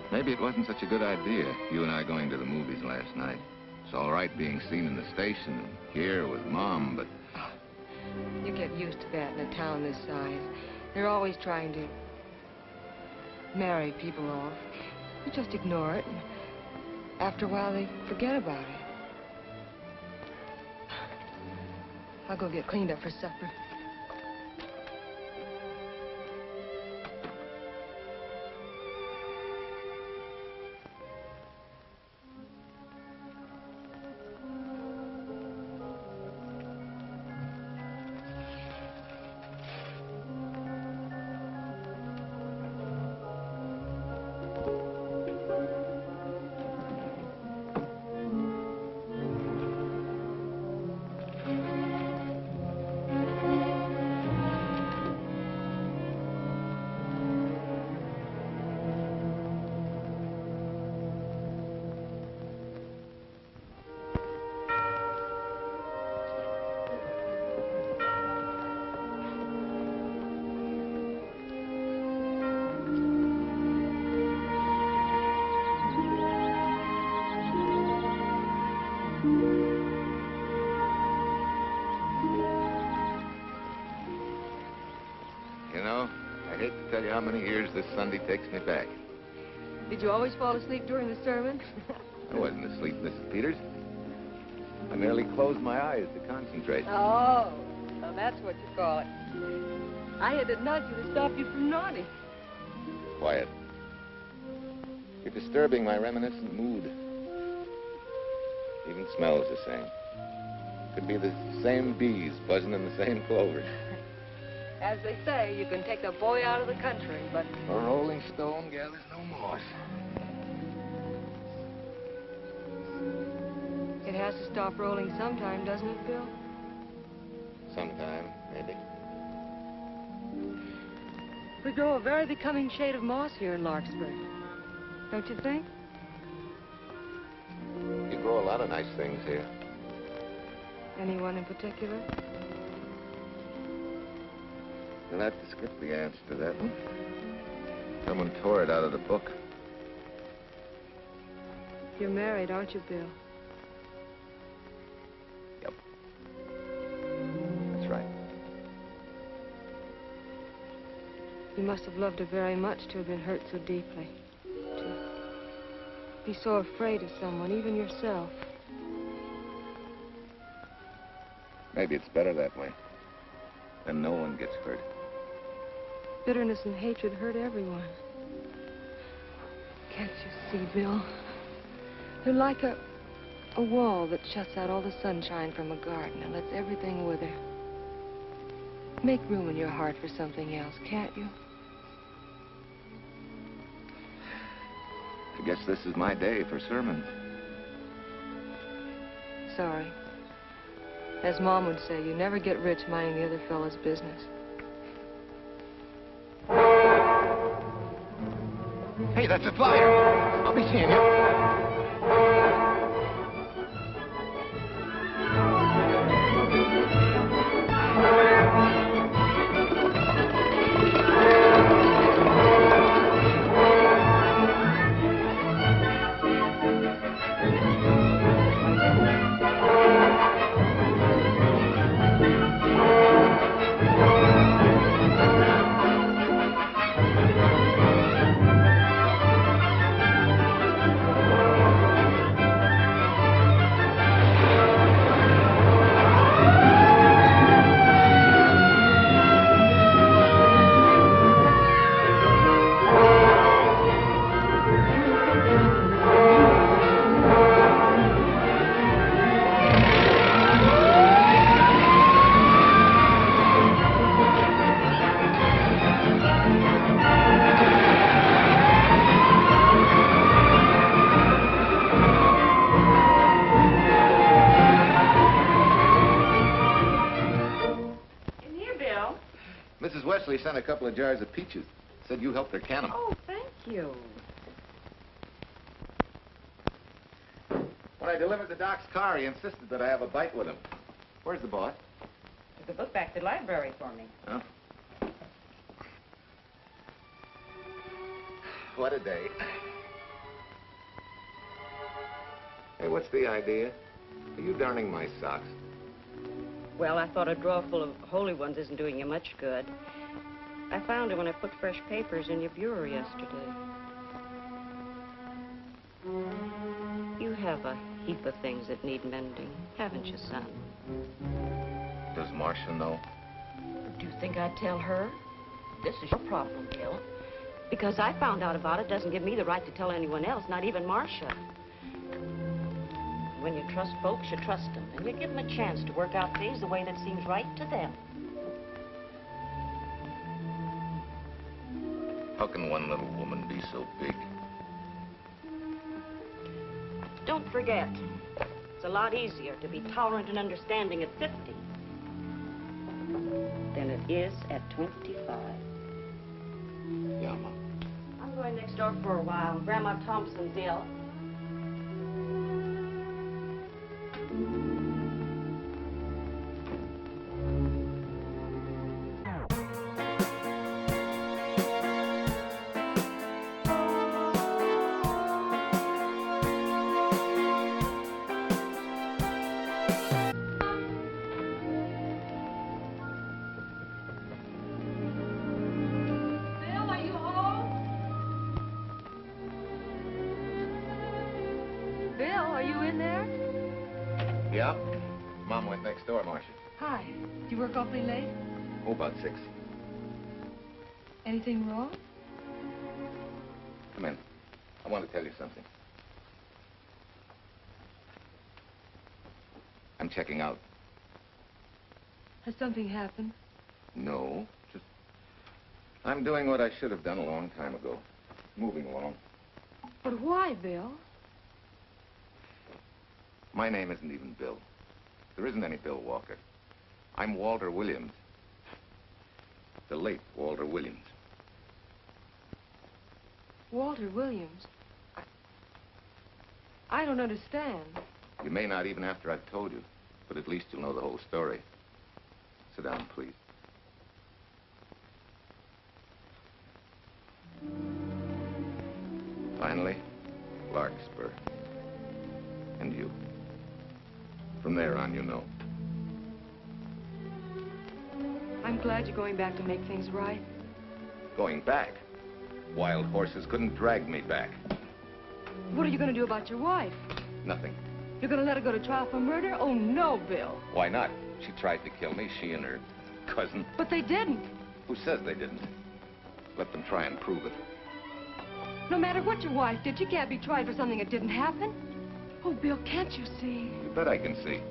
maybe it wasn't such a good idea, you and I going to the movies last night. It's all right being seen in the station and here with Mom, but... You get used to that in a town this size. They're always trying to marry people off. You just ignore it, and after a while they forget about it. I'll go get cleaned up for supper. I hate to tell you how many years this Sunday takes me back. Did you always fall asleep during the sermon? I wasn't asleep, Mrs. Peters. I merely closed my eyes to concentrate. Oh, so that's what you call it. I had to nudge you to stop you from nodding. Quiet. You're disturbing my reminiscent mood. Even smells the same. Could be the same bees buzzing in the same clover. As they say, you can take the boy out of the country, but... A rolling stone gathers no moss. It has to stop rolling sometime, doesn't it, Bill? Sometime, maybe. We grow a very becoming shade of moss here in Larkspur. Don't you think? You grow a lot of nice things here. Anyone in particular? You'll have to skip the answer to that one. Someone tore it out of the book. You're married, aren't you, Bill? Yep. That's right. You must have loved her very much to have been hurt so deeply. To be so afraid of someone, even yourself. Maybe it's better that way. Then no one gets hurt. Bitterness and hatred hurt everyone. Can't you see, Bill? They're like a wall that shuts out all the sunshine from a garden and lets everything wither. Make room in your heart for something else, can't you? I guess this is my day for sermons. Sorry. As Mom would say, you never get rich minding the other fellow's business. Hey, that's a flyer. I'll be seeing you. sent a couple of jars of peaches. Said you helped her can them. Oh, thank you. When I delivered the doc's car, he insisted that I have a bite with him. Where's the boss? Took the book back to the library for me. Huh? What a day. Hey, what's the idea? Are you darning my socks? Well, I thought a drawer full of holy ones isn't doing you much good. I found it when I put fresh papers in your bureau yesterday. You have a heap of things that need mending, haven't you, son? Does Marcia know? Do you think I'd tell her? This is your problem, Bill. Because I found out about it doesn't give me the right to tell anyone else, not even Marcia. When you trust folks, you trust them, and you give them a chance to work out things the way that seems right to them. How can one little woman be so big? Don't forget, it's a lot easier to be tolerant and understanding at 50 than it is at 25. Yeah, Mom. I'm going next door for a while. Grandma Thompson's ill. Bill, are you home? Bill, are you in there? Yeah? Mom went next door, Marcia. Hi. Do you work awfully late? Oh, about 6. Anything wrong? Come in. I want to tell you something. I'm checking out. Has something happened? No, just... I'm doing what I should have done a long time ago. Moving along. But why, Bill? My name isn't even Bill. There isn't any Bill Walker. I'm Walter Williams. The late Walter Williams. Walter Williams? I don't understand. You may not even after I've told you, but at least you'll know the whole story. Sit down, please. Finally, Larkspur. And you. From there on, you know. I'm glad you're going back to make things right. Going back. Wild horses couldn't drag me back. What are you going to do about your wife? Nothing. You're going to let her go to trial for murder? Oh, no, Bill. Why not? She tried to kill me, she and her cousin. But they didn't. Who says they didn't? Let them try and prove it. No matter what your wife did, she can't be tried for something that didn't happen. Oh, Bill, can't you see? You bet I can see.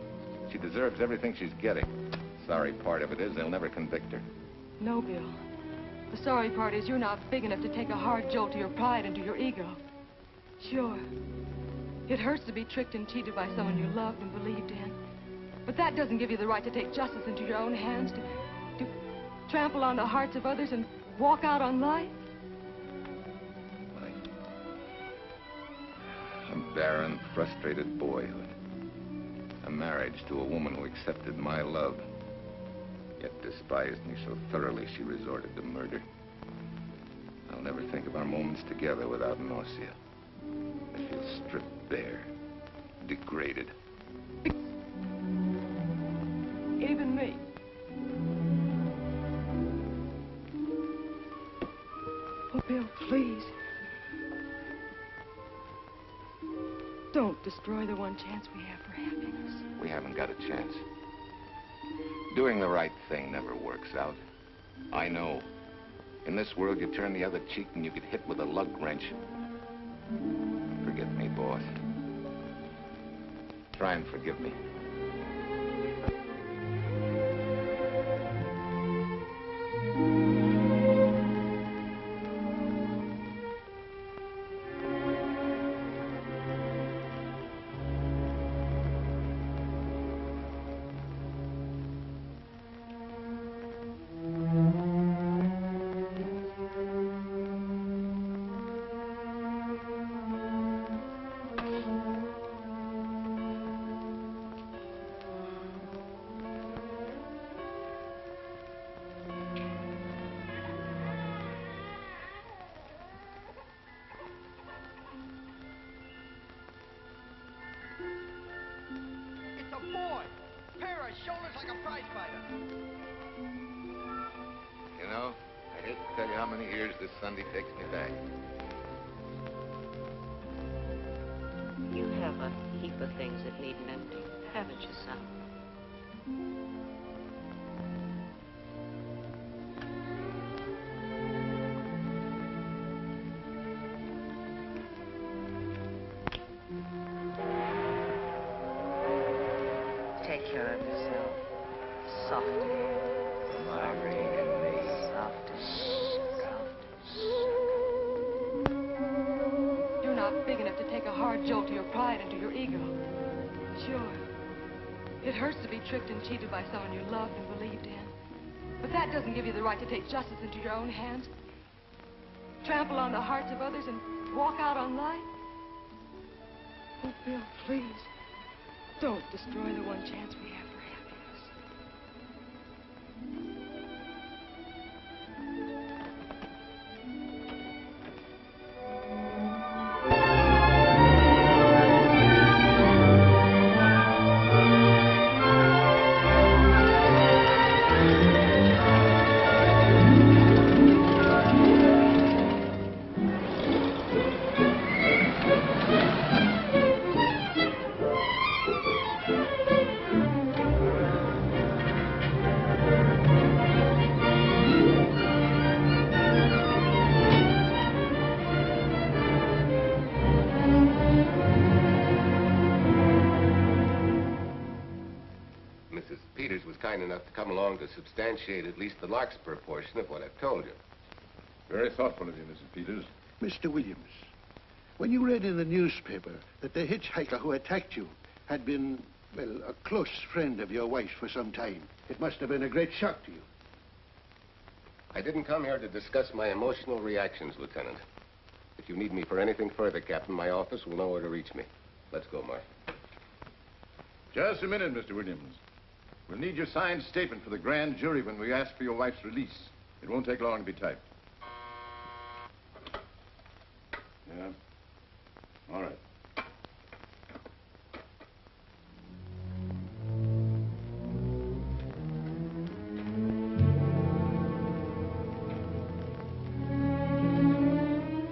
She deserves everything she's getting. Sorry part of it is they'll never convict her. No, Bill. The sorry part is you're not big enough to take a hard jolt to your pride and to your ego. Sure. It hurts to be tricked and cheated by someone you loved and believed in. But that doesn't give you the right to take justice into your own hands, to trample on the hearts of others and walk out on life. A barren, frustrated boyhood. A marriage to a woman who accepted my love, yet despised me so thoroughly she resorted to murder. I'll never think of our moments together without nausea. I feel stripped bare, degraded. Even me. Oh, Bill, please. Don't destroy the one chance we have for happiness. We haven't got a chance. Doing the right thing never works out. I know. In this world, you turn the other cheek and you get hit with a lug wrench. Forget me, boss. Try and forgive me. shoulders like a prize fighter. You know, I hate to tell you how many years this Sunday takes me back. You have a heap of things that need mending, haven't you, son? Take care of yourself. Softly. Irene and me. You're not big enough to take a hard jolt to your pride and to your ego. Sure. It hurts to be tricked and cheated by someone you loved and believed in. But that doesn't give you the right to take justice into your own hands. Trample on the hearts of others and walk out on life. Oh, Bill, please. Don't destroy the one chance we have for happiness. Mrs. Peters was kind enough to come along to substantiate at least the Larkspur portion of what I've told you. Very thoughtful of you, Mrs. Peters. Mr. Williams, when you read in the newspaper that the hitchhiker who attacked you had been, well, a close friend of your wife's for some time, it must have been a great shock to you. I didn't come here to discuss my emotional reactions, Lieutenant. If you need me for anything further, Captain, my office will know where to reach me. Let's go, Mark. Just a minute, Mr. Williams. We'll need your signed statement for the grand jury when we ask for your wife's release. It won't take long to be typed. Yeah. All right.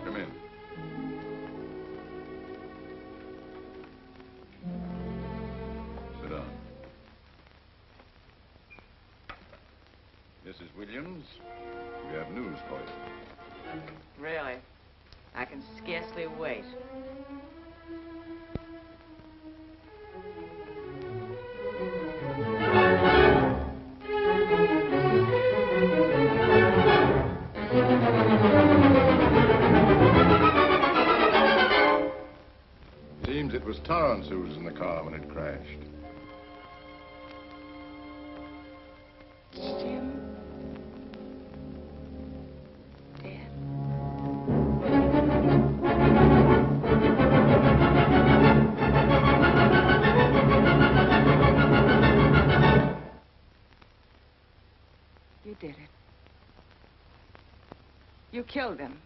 Come in. Sit down. Mrs. Williams, we have news for you. Really? I can scarcely wait. Seems it was Torrance who was in the car when it crashed. Jim? You did it. You killed him.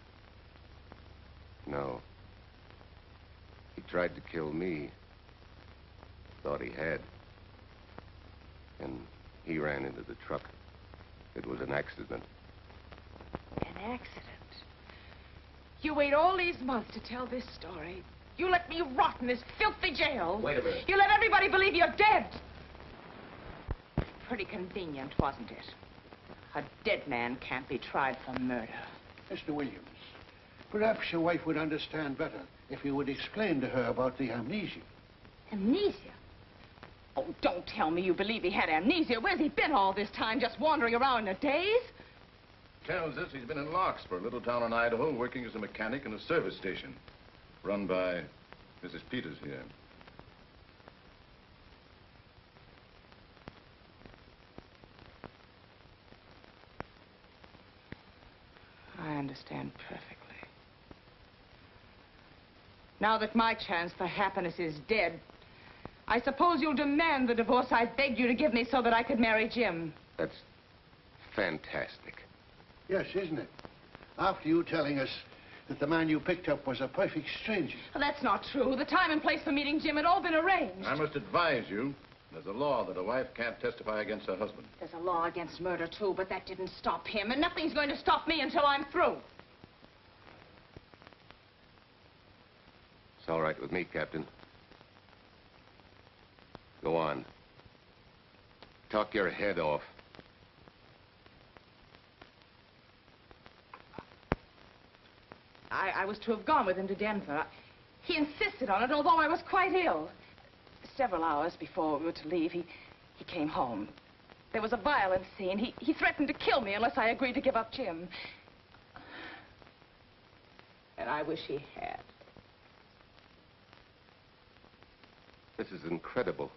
No. He tried to kill me. Thought he had. And he ran into the truck. It was an accident. An accident? You wait all these months to tell this story. You let me rot in this filthy jail. Wait a minute. You let everybody believe you're dead. Pretty convenient, wasn't it? A dead man can't be tried for murder. Mr. Williams, perhaps your wife would understand better if you would explain to her about the amnesia. Amnesia? Oh, don't tell me you believe he had amnesia. Where's he been all this time, just wandering around in a daze? Tells us he's been in Larkspur, a little town in Idaho, working as a mechanic in a service station. Run by Mrs. Peters here. I understand perfectly. Now that my chance for happiness is dead, I suppose you'll demand the divorce I begged you to give me so that I could marry Jim. That's fantastic. Yes, isn't it? After you telling us that the man you picked up was a perfect stranger. Well, that's not true. The time and place for meeting Jim had all been arranged. I must advise you There's a law that a wife can't testify against her husband. There's a law against murder, too, but that didn't stop him, and nothing's going to stop me until I'm through. It's all right with me, Captain. Go on. Talk your head off. I was to have gone with him to Denver. He insisted on it, although I was quite ill. Several hours before we were to leave, he came home. There was a violent scene. He threatened to kill me unless I agreed to give up Jim. And I wish he had. This is incredible.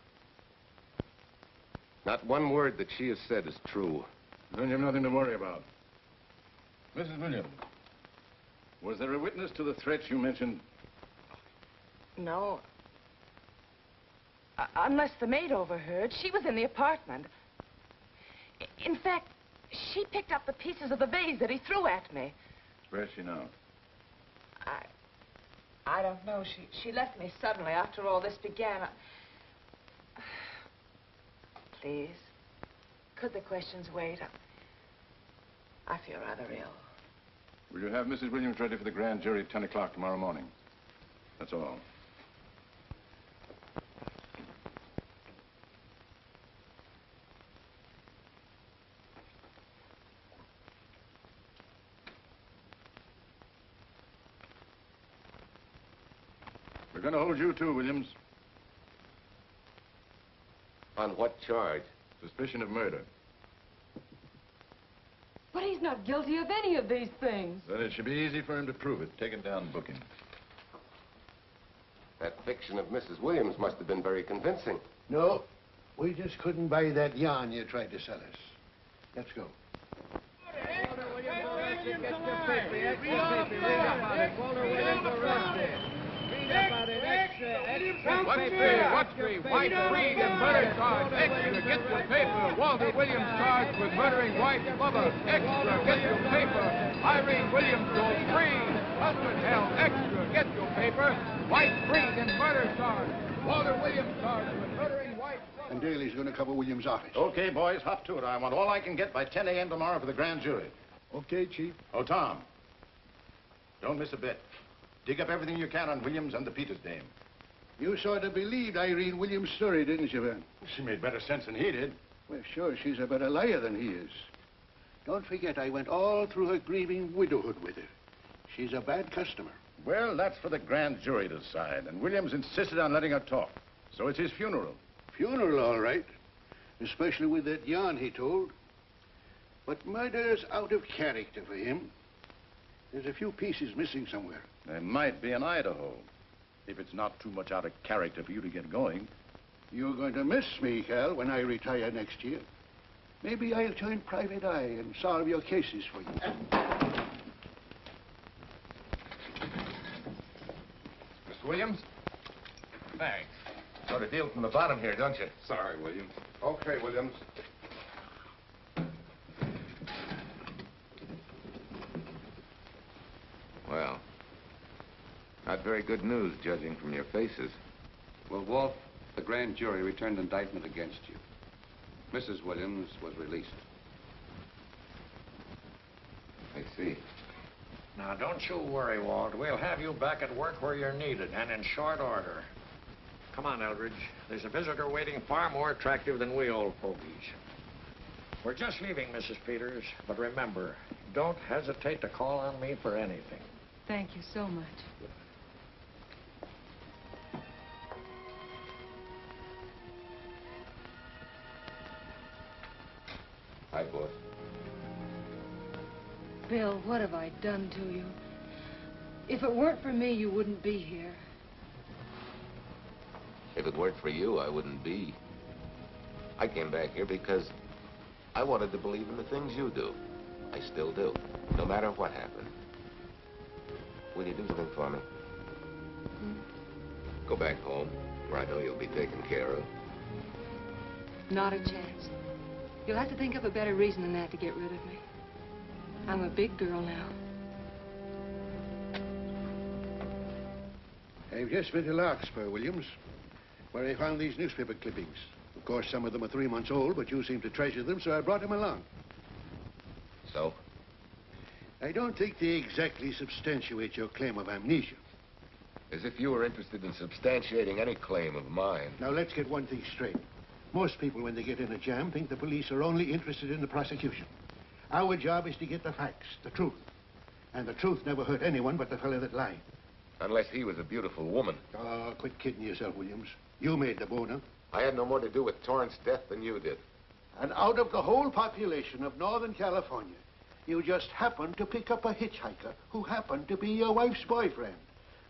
Not one word that she has said is true. Then you've nothing to worry about. Mrs. Williams, was there a witness to the threats you mentioned? No. Unless the maid overheard. She was in the apartment. In fact, she picked up the pieces of the vase that he threw at me. Where's she now? I don't know. She left me suddenly after all this began. Please, could the questions wait? I feel rather ill. Will you have Mrs. Williams ready for the grand jury at 10 o'clock tomorrow morning? That's all. We're going to hold you too, Williams. On what charge? Suspicion of murder. But he's not guilty of any of these things. Then it should be easy for him to prove it. Take him down and book him. That fiction of Mrs. Williams must have been very convincing. No, we just couldn't buy that yarn you tried to sell us. Let's go. What's the White Freed and murder charge? Extra, get your paper. Walter Williams charged with murdering wife Bubba. Extra, get your paper. Irene Williams goes free. Husband held. Extra, get your paper. White Freed and murder charge. Walter Williams charged with murdering wife Bubba. And Daly's going to cover Williams' office. Okay, boys, hop to it. I want all I can get by 10 a.m. tomorrow for the grand jury. Okay, Chief. Oh, Tom, don't miss a bit. Dig up everything you can on Williams and the Peters dame. You sort of believed Irene Williams' story, didn't you, Ben? She made better sense than he did. Well, sure, she's a better liar than he is. Don't forget, I went all through her grieving widowhood with her. She's a bad customer. Well, that's for the grand jury to decide, and Williams insisted on letting her talk. So it's his funeral. Funeral, all right. Especially with that yarn he told. But murder's out of character for him. There's a few pieces missing somewhere. There might be in Idaho, if it's not too much out of character for you to get going. You're going to miss me, Cal, when I retire next year. Maybe I'll join Private Eye and solve your cases for you. Mr. Williams? Thanks. Got a deal from the bottom here, don't you? Sorry, Williams. Okay, Williams. Well, not very good news, judging from your faces. Well, Walt, the grand jury returned indictment against you. Mrs. Williams was released. I see. Now, don't you worry, Walt. We'll have you back at work where you're needed, and in short order. Come on, Eldridge. There's a visitor waiting far more attractive than we old fogies. We're just leaving, Mrs. Peters, but remember, don't hesitate to call on me for anything. Thank you so much. Hi, boss. Bill, what have I done to you? If it weren't for me, you wouldn't be here. If it weren't for you, I wouldn't be. I came back here because I wanted to believe in the things you do. I still do, no matter what happened. Will you do something for me? Go back home, where I know you'll be taken care of. Not a chance. You'll have to think of a better reason than that to get rid of me. I'm a big girl now. I've just been to Larkspur, Williams, where I found these newspaper clippings. Of course, some of them are 3 months old, but you seem to treasure them, so I brought them along. So? I don't think they exactly substantiate your claim of amnesia. As if you were interested in substantiating any claim of mine. Now, let's get one thing straight. Most people, when they get in a jam, think the police are only interested in the prosecution. Our job is to get the facts, the truth. And the truth never hurt anyone but the fellow that lied. Unless he was a beautiful woman. Oh, quit kidding yourself, Williams. You made the boner. I had no more to do with Torrance's death than you did. And out of the whole population of Northern California, you just happened to pick up a hitchhiker who happened to be your wife's boyfriend.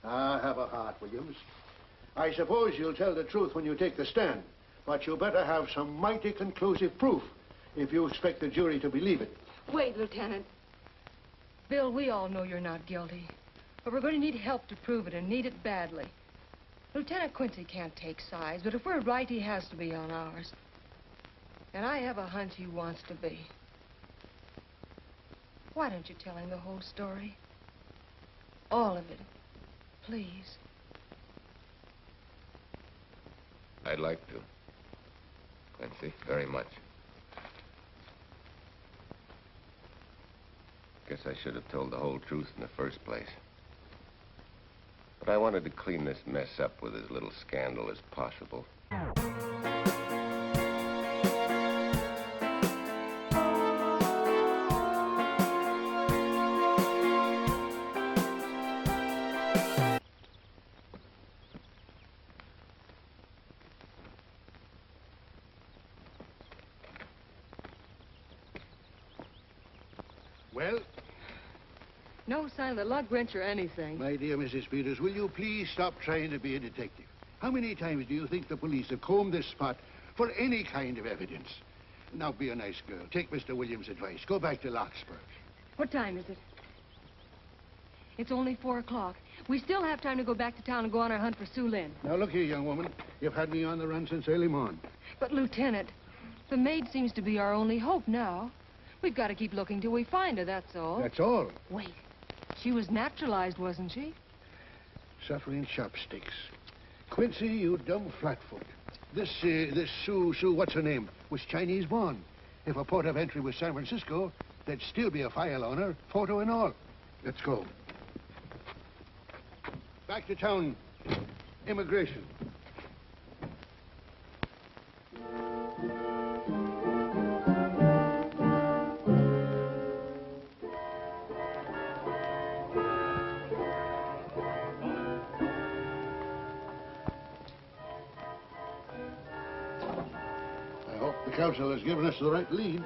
Ah, have a heart, Williams. I suppose you'll tell the truth when you take the stand, but you better have some mighty conclusive proof if you expect the jury to believe it. Wait, Lieutenant. Bill, we all know you're not guilty, but we're going to need help to prove it, and need it badly. Lieutenant Quincy can't take sides, but if we're right, he has to be on ours. And I have a hunch he wants to be. Why don't you tell him the whole story? All of it. Please. I'd like to. Quincy, very much. Guess I should have told the whole truth in the first place. But I wanted to clean this mess up with as little scandal as possible. Well? No sign of the lug wrench or anything. My dear Mrs. Peters, will you please stop trying to be a detective? How many times do you think the police have combed this spot for any kind of evidence? Now, be a nice girl. Take Mr. Williams' advice. Go back to Larkspur. What time is it? It's only 4 o'clock. We still have time to go back to town and go on our hunt for Sue Lynn. Now, look here, young woman. You've had me on the run since early morning. But, Lieutenant, the maid seems to be our only hope now. We've got to keep looking till we find her, that's all. That's all? Wait. She was naturalized, wasn't she? Suffering chopsticks. Quincy, you dumb flatfoot. This Sue, what's her name, was Chinese born. If her port of entry was San Francisco, there'd still be a file on her, photo and all. Let's go. Back to town. Immigration. The council has given us the right lead.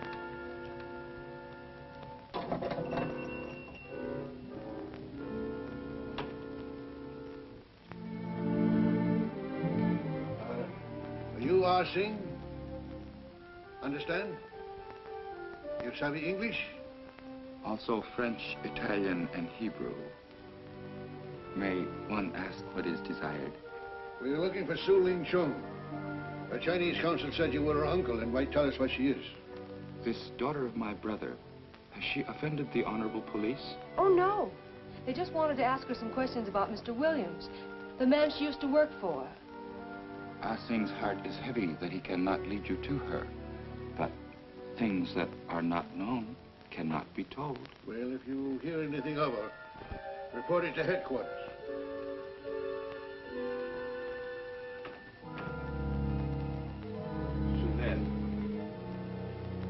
You are Singh? Understand? You savvy English? Also French, Italian, and Hebrew. May one ask what is desired? We're looking for Su Ling Chung. The Chinese consul said you were her uncle and might tell us what she is. This daughter of my brother, has she offended the honorable police? Oh, no. They just wanted to ask her some questions about Mr. Williams, the man she used to work for. Ah Singh's heart is heavy that he cannot lead you to her. But things that are not known cannot be told. Well, if you hear anything of her, report it to headquarters.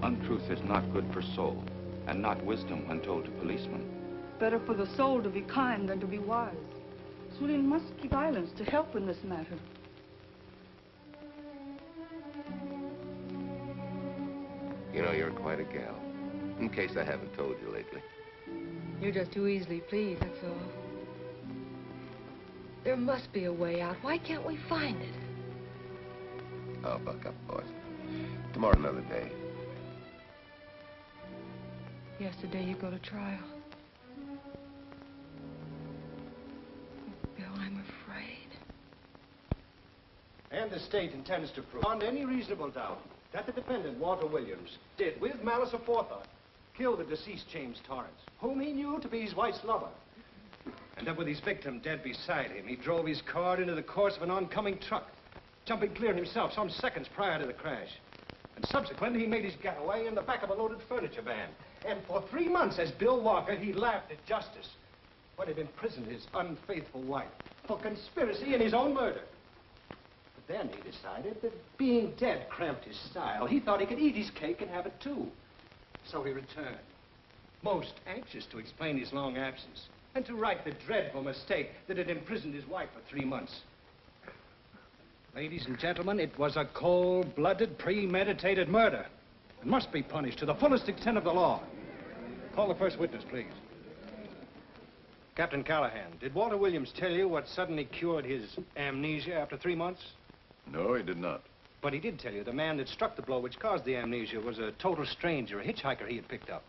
Untruth is not good for soul, and not wisdom when told to policemen. Better for the soul to be kind than to be wise. Su Lin must keep silence to help in this matter. You know, you're quite a gal. In case I haven't told you lately. You're just too easily pleased, that's all. There must be a way out. Why can't we find it? Oh, buck up, boys. Tomorrow, another day. Yesterday you go to trial. Bill, I'm afraid. And the state intends to prove, beyond any reasonable doubt, that the defendant, Walter Williams, did, with malice aforethought, kill the deceased James Torrance, whom he knew to be his wife's lover. And that with his victim dead beside him, he drove his car into the course of an oncoming truck. jumping clear himself some seconds prior to the crash. And subsequently, he made his getaway in the back of a loaded furniture van. And for 3 months, as Bill Walker, he laughed at justice when he'd imprisoned his unfaithful wife for conspiracy in his own murder. But then he decided that being dead cramped his style. He thought he could eat his cake and have it too. So he returned, most anxious to explain his long absence and to right the dreadful mistake that had imprisoned his wife for 3 months. Ladies and gentlemen, it was a cold-blooded, premeditated murder. It must be punished to the fullest extent of the law. Call the first witness, please. Captain Callahan, did Walter Williams tell you what suddenly cured his amnesia after 3 months? No, he did not. But he did tell you the man that struck the blow which caused the amnesia was a total stranger, a hitchhiker he had picked up.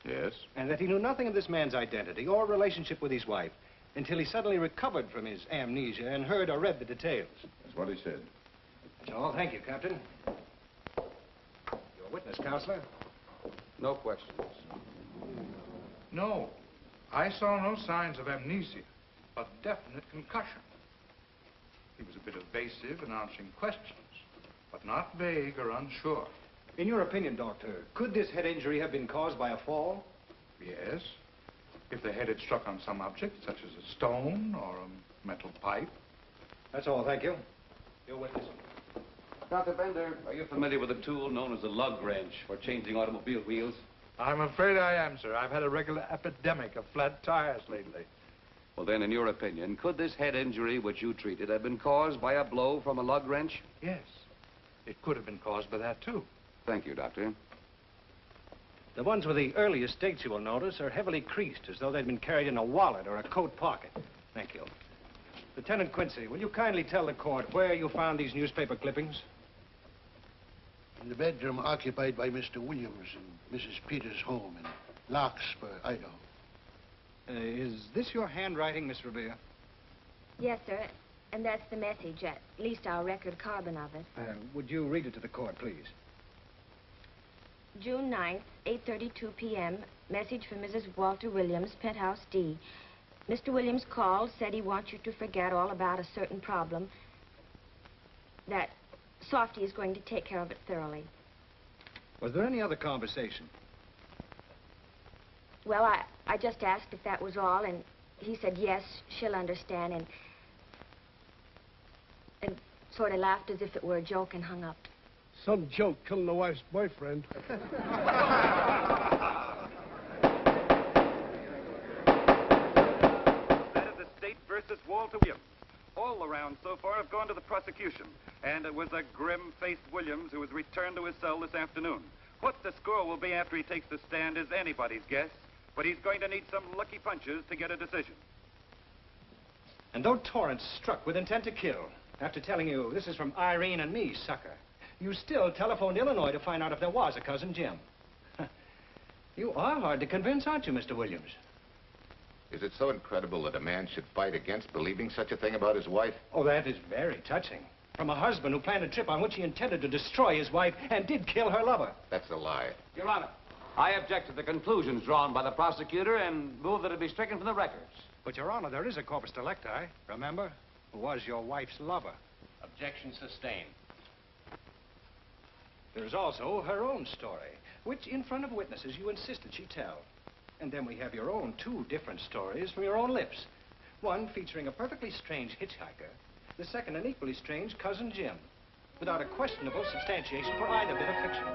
Yes? And that he knew nothing of this man's identity or relationship with his wife until he suddenly recovered from his amnesia and heard or read the details. That's what he said. That's all. Thank you, Captain. Your witness, Counselor. No questions. No. I saw no signs of amnesia, but definite concussion. He was a bit evasive in answering questions, but not vague or unsure. In your opinion, Doctor, could this head injury have been caused by a fall? Yes. If the head had struck on some object, such as a stone or a metal pipe. That's all. Thank you. Your witness. Dr. Bender, are you familiar with a tool known as a lug wrench for changing automobile wheels? I'm afraid I am, sir. I've had a regular epidemic of flat tires lately. Well, then, in your opinion, could this head injury which you treated have been caused by a blow from a lug wrench? Yes. It could have been caused by that, too. Thank you, Doctor. The ones with the earliest dates, you will notice, are heavily creased, as though they'd been carried in a wallet or a coat pocket. Thank you. Lieutenant Quincy, will you kindly tell the court where you found these newspaper clippings? In the bedroom occupied by Mr. Williams in Mrs. Peters' home in Larkspur, Idaho. Is this your handwriting, Miss Revere? Yes, sir. And that's the message, at least our record carbon of it. Would you read it to the court, please? June 9th, 8:32 p.m. Message from Mrs. Walter Williams, Penthouse D. Mr. Williams called, said he wants you to forget all about a certain problem. That Softy is going to take care of it thoroughly. Was there any other conversation? Well, I just asked if that was all, and he said yes, she'll understand, and sort of laughed as if it were a joke and hung up. Some joke killing the wife's boyfriend. That is the state versus Walter Williams. All the rounds so far have gone to the prosecution, and it was a grim-faced Williams who was returned to his cell this afternoon. What the score will be after he takes the stand is anybody's guess, but he's going to need some lucky punches to get a decision. And though Torrance struck with intent to kill, after telling you this is from Irene and me, sucker, you still telephoned Illinois to find out if there was a cousin Jim. You are hard to convince, aren't you, Mr. Williams? Is it so incredible that a man should fight against believing such a thing about his wife? Oh, that is very touching. From a husband who planned a trip on which he intended to destroy his wife and did kill her lover. That's a lie. Your Honor, I object to the conclusions drawn by the prosecutor and move that it be stricken from the records. But, Your Honor, there is a corpus delicti, remember? Who was your wife's lover. Objection sustained. There's also her own story, which, in front of witnesses, you insisted she tell. And then we have your own two different stories from your own lips. One featuring a perfectly strange hitchhiker, the second an equally strange cousin Jim, without a questionable substantiation for either bit of fiction.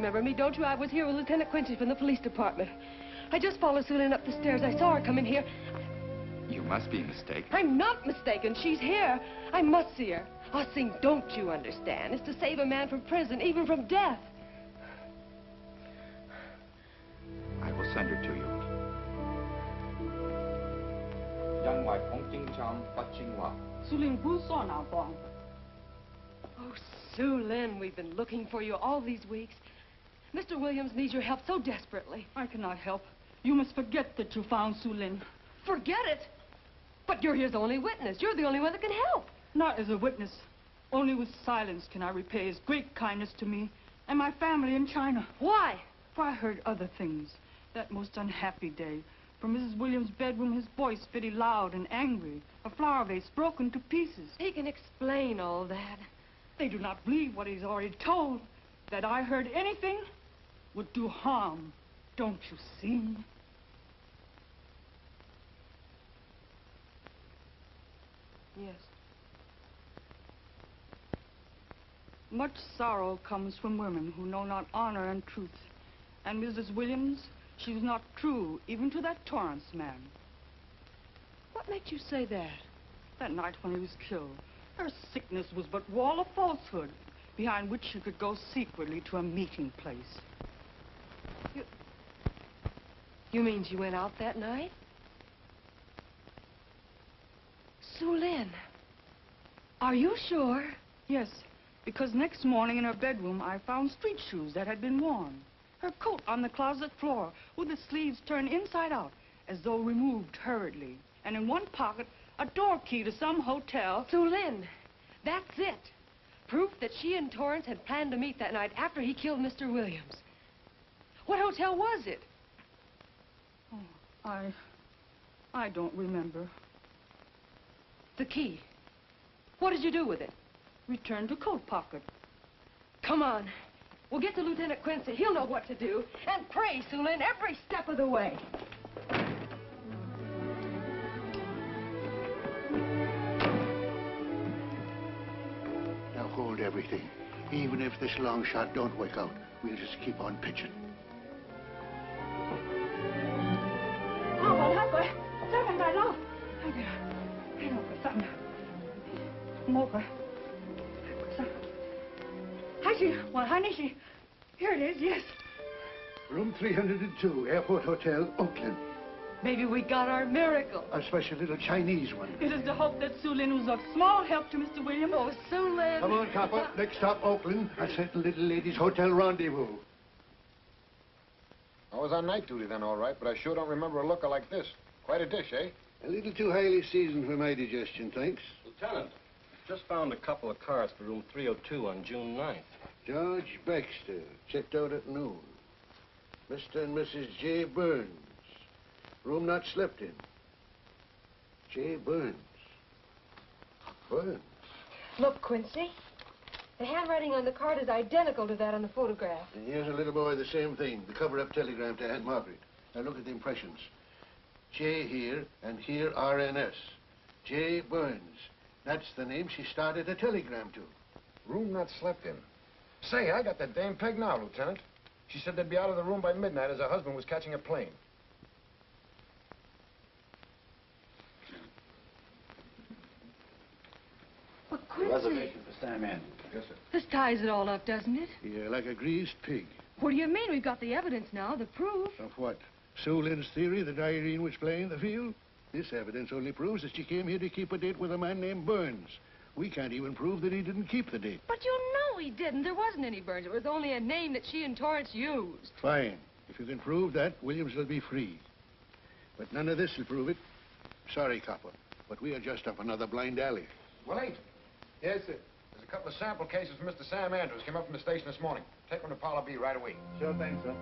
remember me, don't you? I was here with Lieutenant Quincy from the police department. I just followed Sue Lynn up the stairs. I saw her come in here. You must be mistaken. I'm not mistaken. She's here. I must see her. Ah, Sing, don't you understand? It's to save a man from prison, even from death. I will send her to you. Oh, Sue Lynn, we've been looking for you all these weeks. Mr. Williams needs your help so desperately. I cannot help. You must forget that you found Sue Lynn. Forget it? But you're his only witness. You're the only one that can help. Not as a witness. Only with silence can I repay his great kindness to me and my family in China. Why? For I heard other things. That most unhappy day. From Mrs. Williams' bedroom, his voice very loud and angry. A flower vase broken to pieces. He can explain all that. They do not believe what he's already told. That I heard anything would do harm. Don't you see? Yes. Much sorrow comes from women who know not honor and truth. And Mrs. Williams, she was not true even to that Torrance man. What made you say that? That night when he was killed, her sickness was but wall of falsehood, behind which she could go secretly to a meeting place. You mean she went out that night? Sue Lynn, are you sure? Yes, because next morning in her bedroom I found street shoes that had been worn. Her coat on the closet floor with the sleeves turned inside out as though removed hurriedly. And in one pocket, a door key to some hotel. Sue Lynn, that's it. Proof that she and Torrance had planned to meet that night after he killed Mr. Williams. What hotel was it? Oh, I don't remember. The key. What did you do with it? Returned to coat pocket. Come on. We'll get to Lieutenant Quincy. He'll know what to do. And pray, Sue Lynn, every step of the way. Now hold everything. Even if this long shot don't work out, we'll just keep on pitching. Here it is, yes. Room 302, Airport Hotel, Oakland. Maybe we got our miracle. A special little Chinese one. It is to hope that Sue Lynn was of small help to Mr. Williams. Oh, Sue Lynn. Come on, Copper. Next stop, Oakland. I set the little lady's hotel rendezvous. I was on night duty then, all right, but I sure don't remember a looker like this. Quite a dish, eh? A little too highly seasoned for my digestion, thanks. Lieutenant, just found a couple of cars for room 302 on June 9th. George Baxter, checked out at noon. Mr. and Mrs. J. Burns. Room not slept in. J. Burns. Burns. Look, Quincy. The handwriting on the card is identical to that on the photograph. And here's a little boy, the same thing. The cover-up telegram to Aunt Margaret. Now look at the impressions. J here, and here RNS. J. Burns. That's the name she started a telegram to. Room not slept in. Say, I got that dame pegged now, Lieutenant. She said they'd be out of the room by midnight as her husband was catching a plane. But Quincy... Reservation for Sam Andrews. Yes, sir. This ties it all up, doesn't it? Yeah, like a greased pig. What do you mean? We've got the evidence now, the proof. Of what? Sue Lynn's theory that Irene was playing the field? This evidence only proves that she came here to keep a date with a man named Burns. We can't even prove that he didn't keep the date. But you know he didn't. There wasn't any Burns. It was only a name that she and Torrance used. Fine. If you can prove that, Williams will be free. But none of this will prove it. Sorry, Copper, but we are just up another blind alley. Wait. Yes, sir. There's a couple of sample cases for Mr. Sam Andrews. Came up from the station this morning. Take them to Parlor B right away. Sure thing, sir.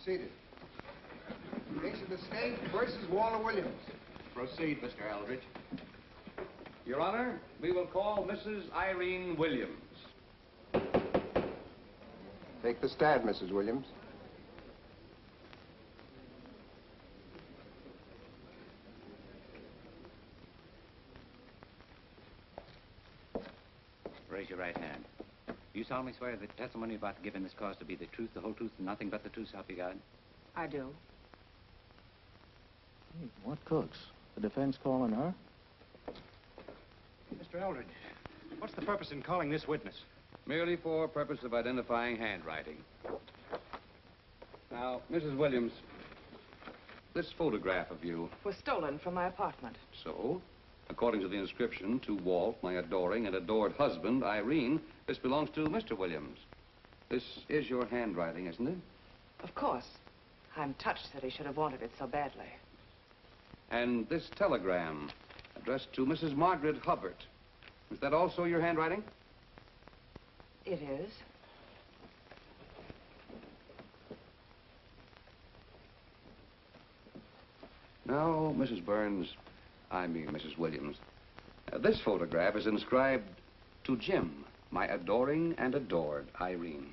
Seated. Case of escape, first Mrs. Walter Williams. Proceed, Mr. Eldridge. Your Honor, we will call Mrs. Irene Williams. Take the stand, Mrs. Williams. Raise your right hand. Do you solemnly swear that the testimony you're about to give in this cause to be the truth, the whole truth, and nothing but the truth, so help you God? I do. What cooks? The defense calling her? Mr. Eldridge, what's the purpose in calling this witness? Merely for purpose of identifying handwriting. Now, Mrs. Williams, this photograph of you... Was stolen from my apartment. So, according to the inscription, to Walt, my adoring and adored husband, Irene, this belongs to Mr. Williams. This is your handwriting, isn't it? Of course. I'm touched that he should have wanted it so badly. And this telegram, addressed to Mrs. Margaret Hubbard, is that also your handwriting? It is. Now, Mrs. Burns, I mean Mrs. Williams, this photograph is inscribed to Jim, my adoring and adored Irene.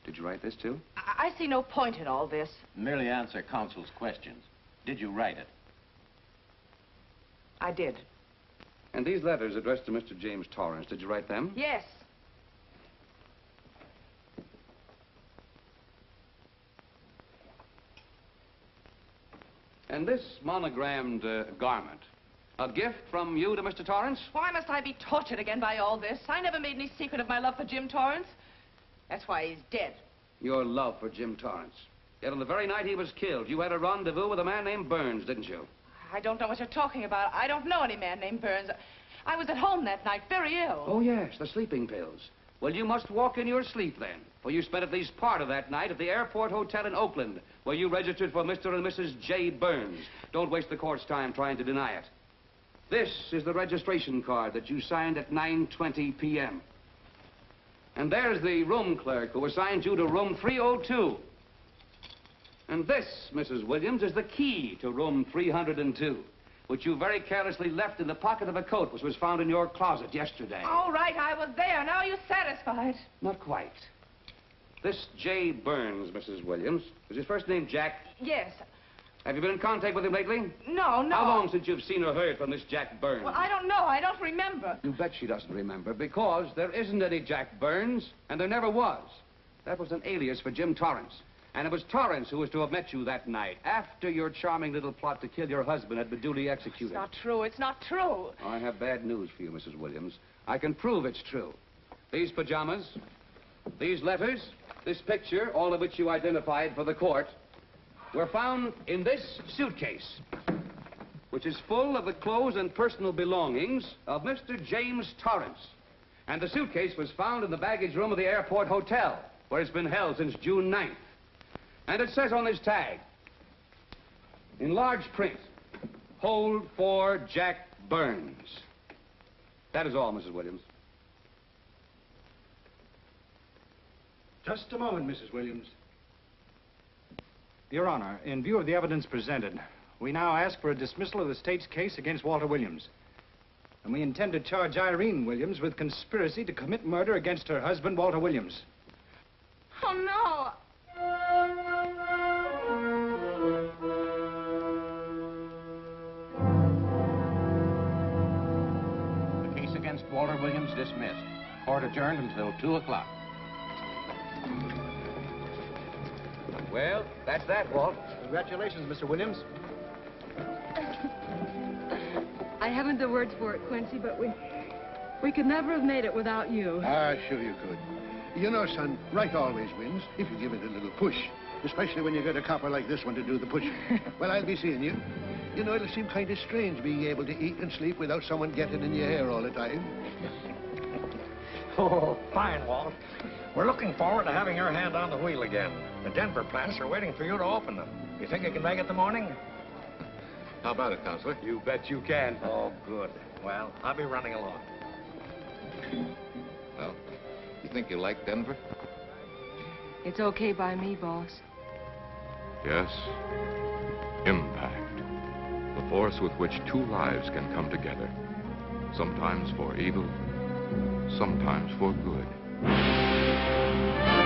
Did you write this, too? I see no point in all this. Merely answer counsel's questions. Did you write it? I did. And these letters addressed to Mr. James Torrance, did you write them? Yes. And this monogrammed garment, a gift from you to Mr. Torrance? Why must I be tortured again by all this? I never made any secret of my love for Jim Torrance. That's why he's dead. Your love for Jim Torrance. Yet on the very night he was killed, you had a rendezvous with a man named Burns, didn't you? I don't know what you're talking about. I don't know any man named Burns. I was at home that night, very ill. Oh, yes, the sleeping pills. Well, you must walk in your sleep then, for you spent at least part of that night at the Airport Hotel in Oakland, where you registered for Mr. and Mrs. J. Burns. Don't waste the court's time trying to deny it. This is the registration card that you signed at 9:20 p.m. And there's the room clerk who assigned you to room 302. And this, Mrs. Williams, is the key to room 302, which you very carelessly left in the pocket of a coat which was found in your closet yesterday. All right, I was there. Now are you satisfied? Not quite. This J. Burns, Mrs. Williams, is his first name Jack? Yes. Have you been in contact with him lately? No. How long since you've seen or heard from this Jack Burns? Well, I don't know. I don't remember. You bet she doesn't remember, because there isn't any Jack Burns, and there never was. That was an alias for Jim Torrance. And it was Torrance who was to have met you that night, after your charming little plot to kill your husband had been duly executed. It's not true. It's not true. I have bad news for you, Mrs. Williams. I can prove it's true. These pajamas, these letters, this picture, all of which you identified for the court, were found in this suitcase, which is full of the clothes and personal belongings of Mr. James Torrance. And the suitcase was found in the baggage room of the Airport Hotel, where it's been held since June 9th. And it says on this tag, in large print, hold for Jack Burns. That is all, Mrs. Williams. Just a moment, Mrs. Williams. Your Honor, in view of the evidence presented, we now ask for a dismissal of the state's case against Walter Williams. And we intend to charge Irene Williams with conspiracy to commit murder against her husband, Walter Williams. Oh, no. The case against Walter Williams dismissed. Court adjourned until 2 o'clock. Well, that's that, Walt. Congratulations, Mr. Williams. I haven't the words for it, Quincy, but we could never have made it without you. Ah, sure you could. You know, son, right always wins if you give it a little push. Especially when you get a copper like this one to do the pushing. Well, I'll be seeing you. You know, it'll seem kind of strange being able to eat and sleep without someone getting in your hair all the time. Oh, fine, Walt. We're looking forward to having your hand on the wheel again. The Denver plants are waiting for you to open them. You think you can make it in the morning? How about it, Counselor? You bet you can. Oh, good. Well, I'll be running along. Well, you think you like Denver? It's okay by me, boss. Yes. Impact. the force with which two lives can come together, sometimes for evil, sometimes for good.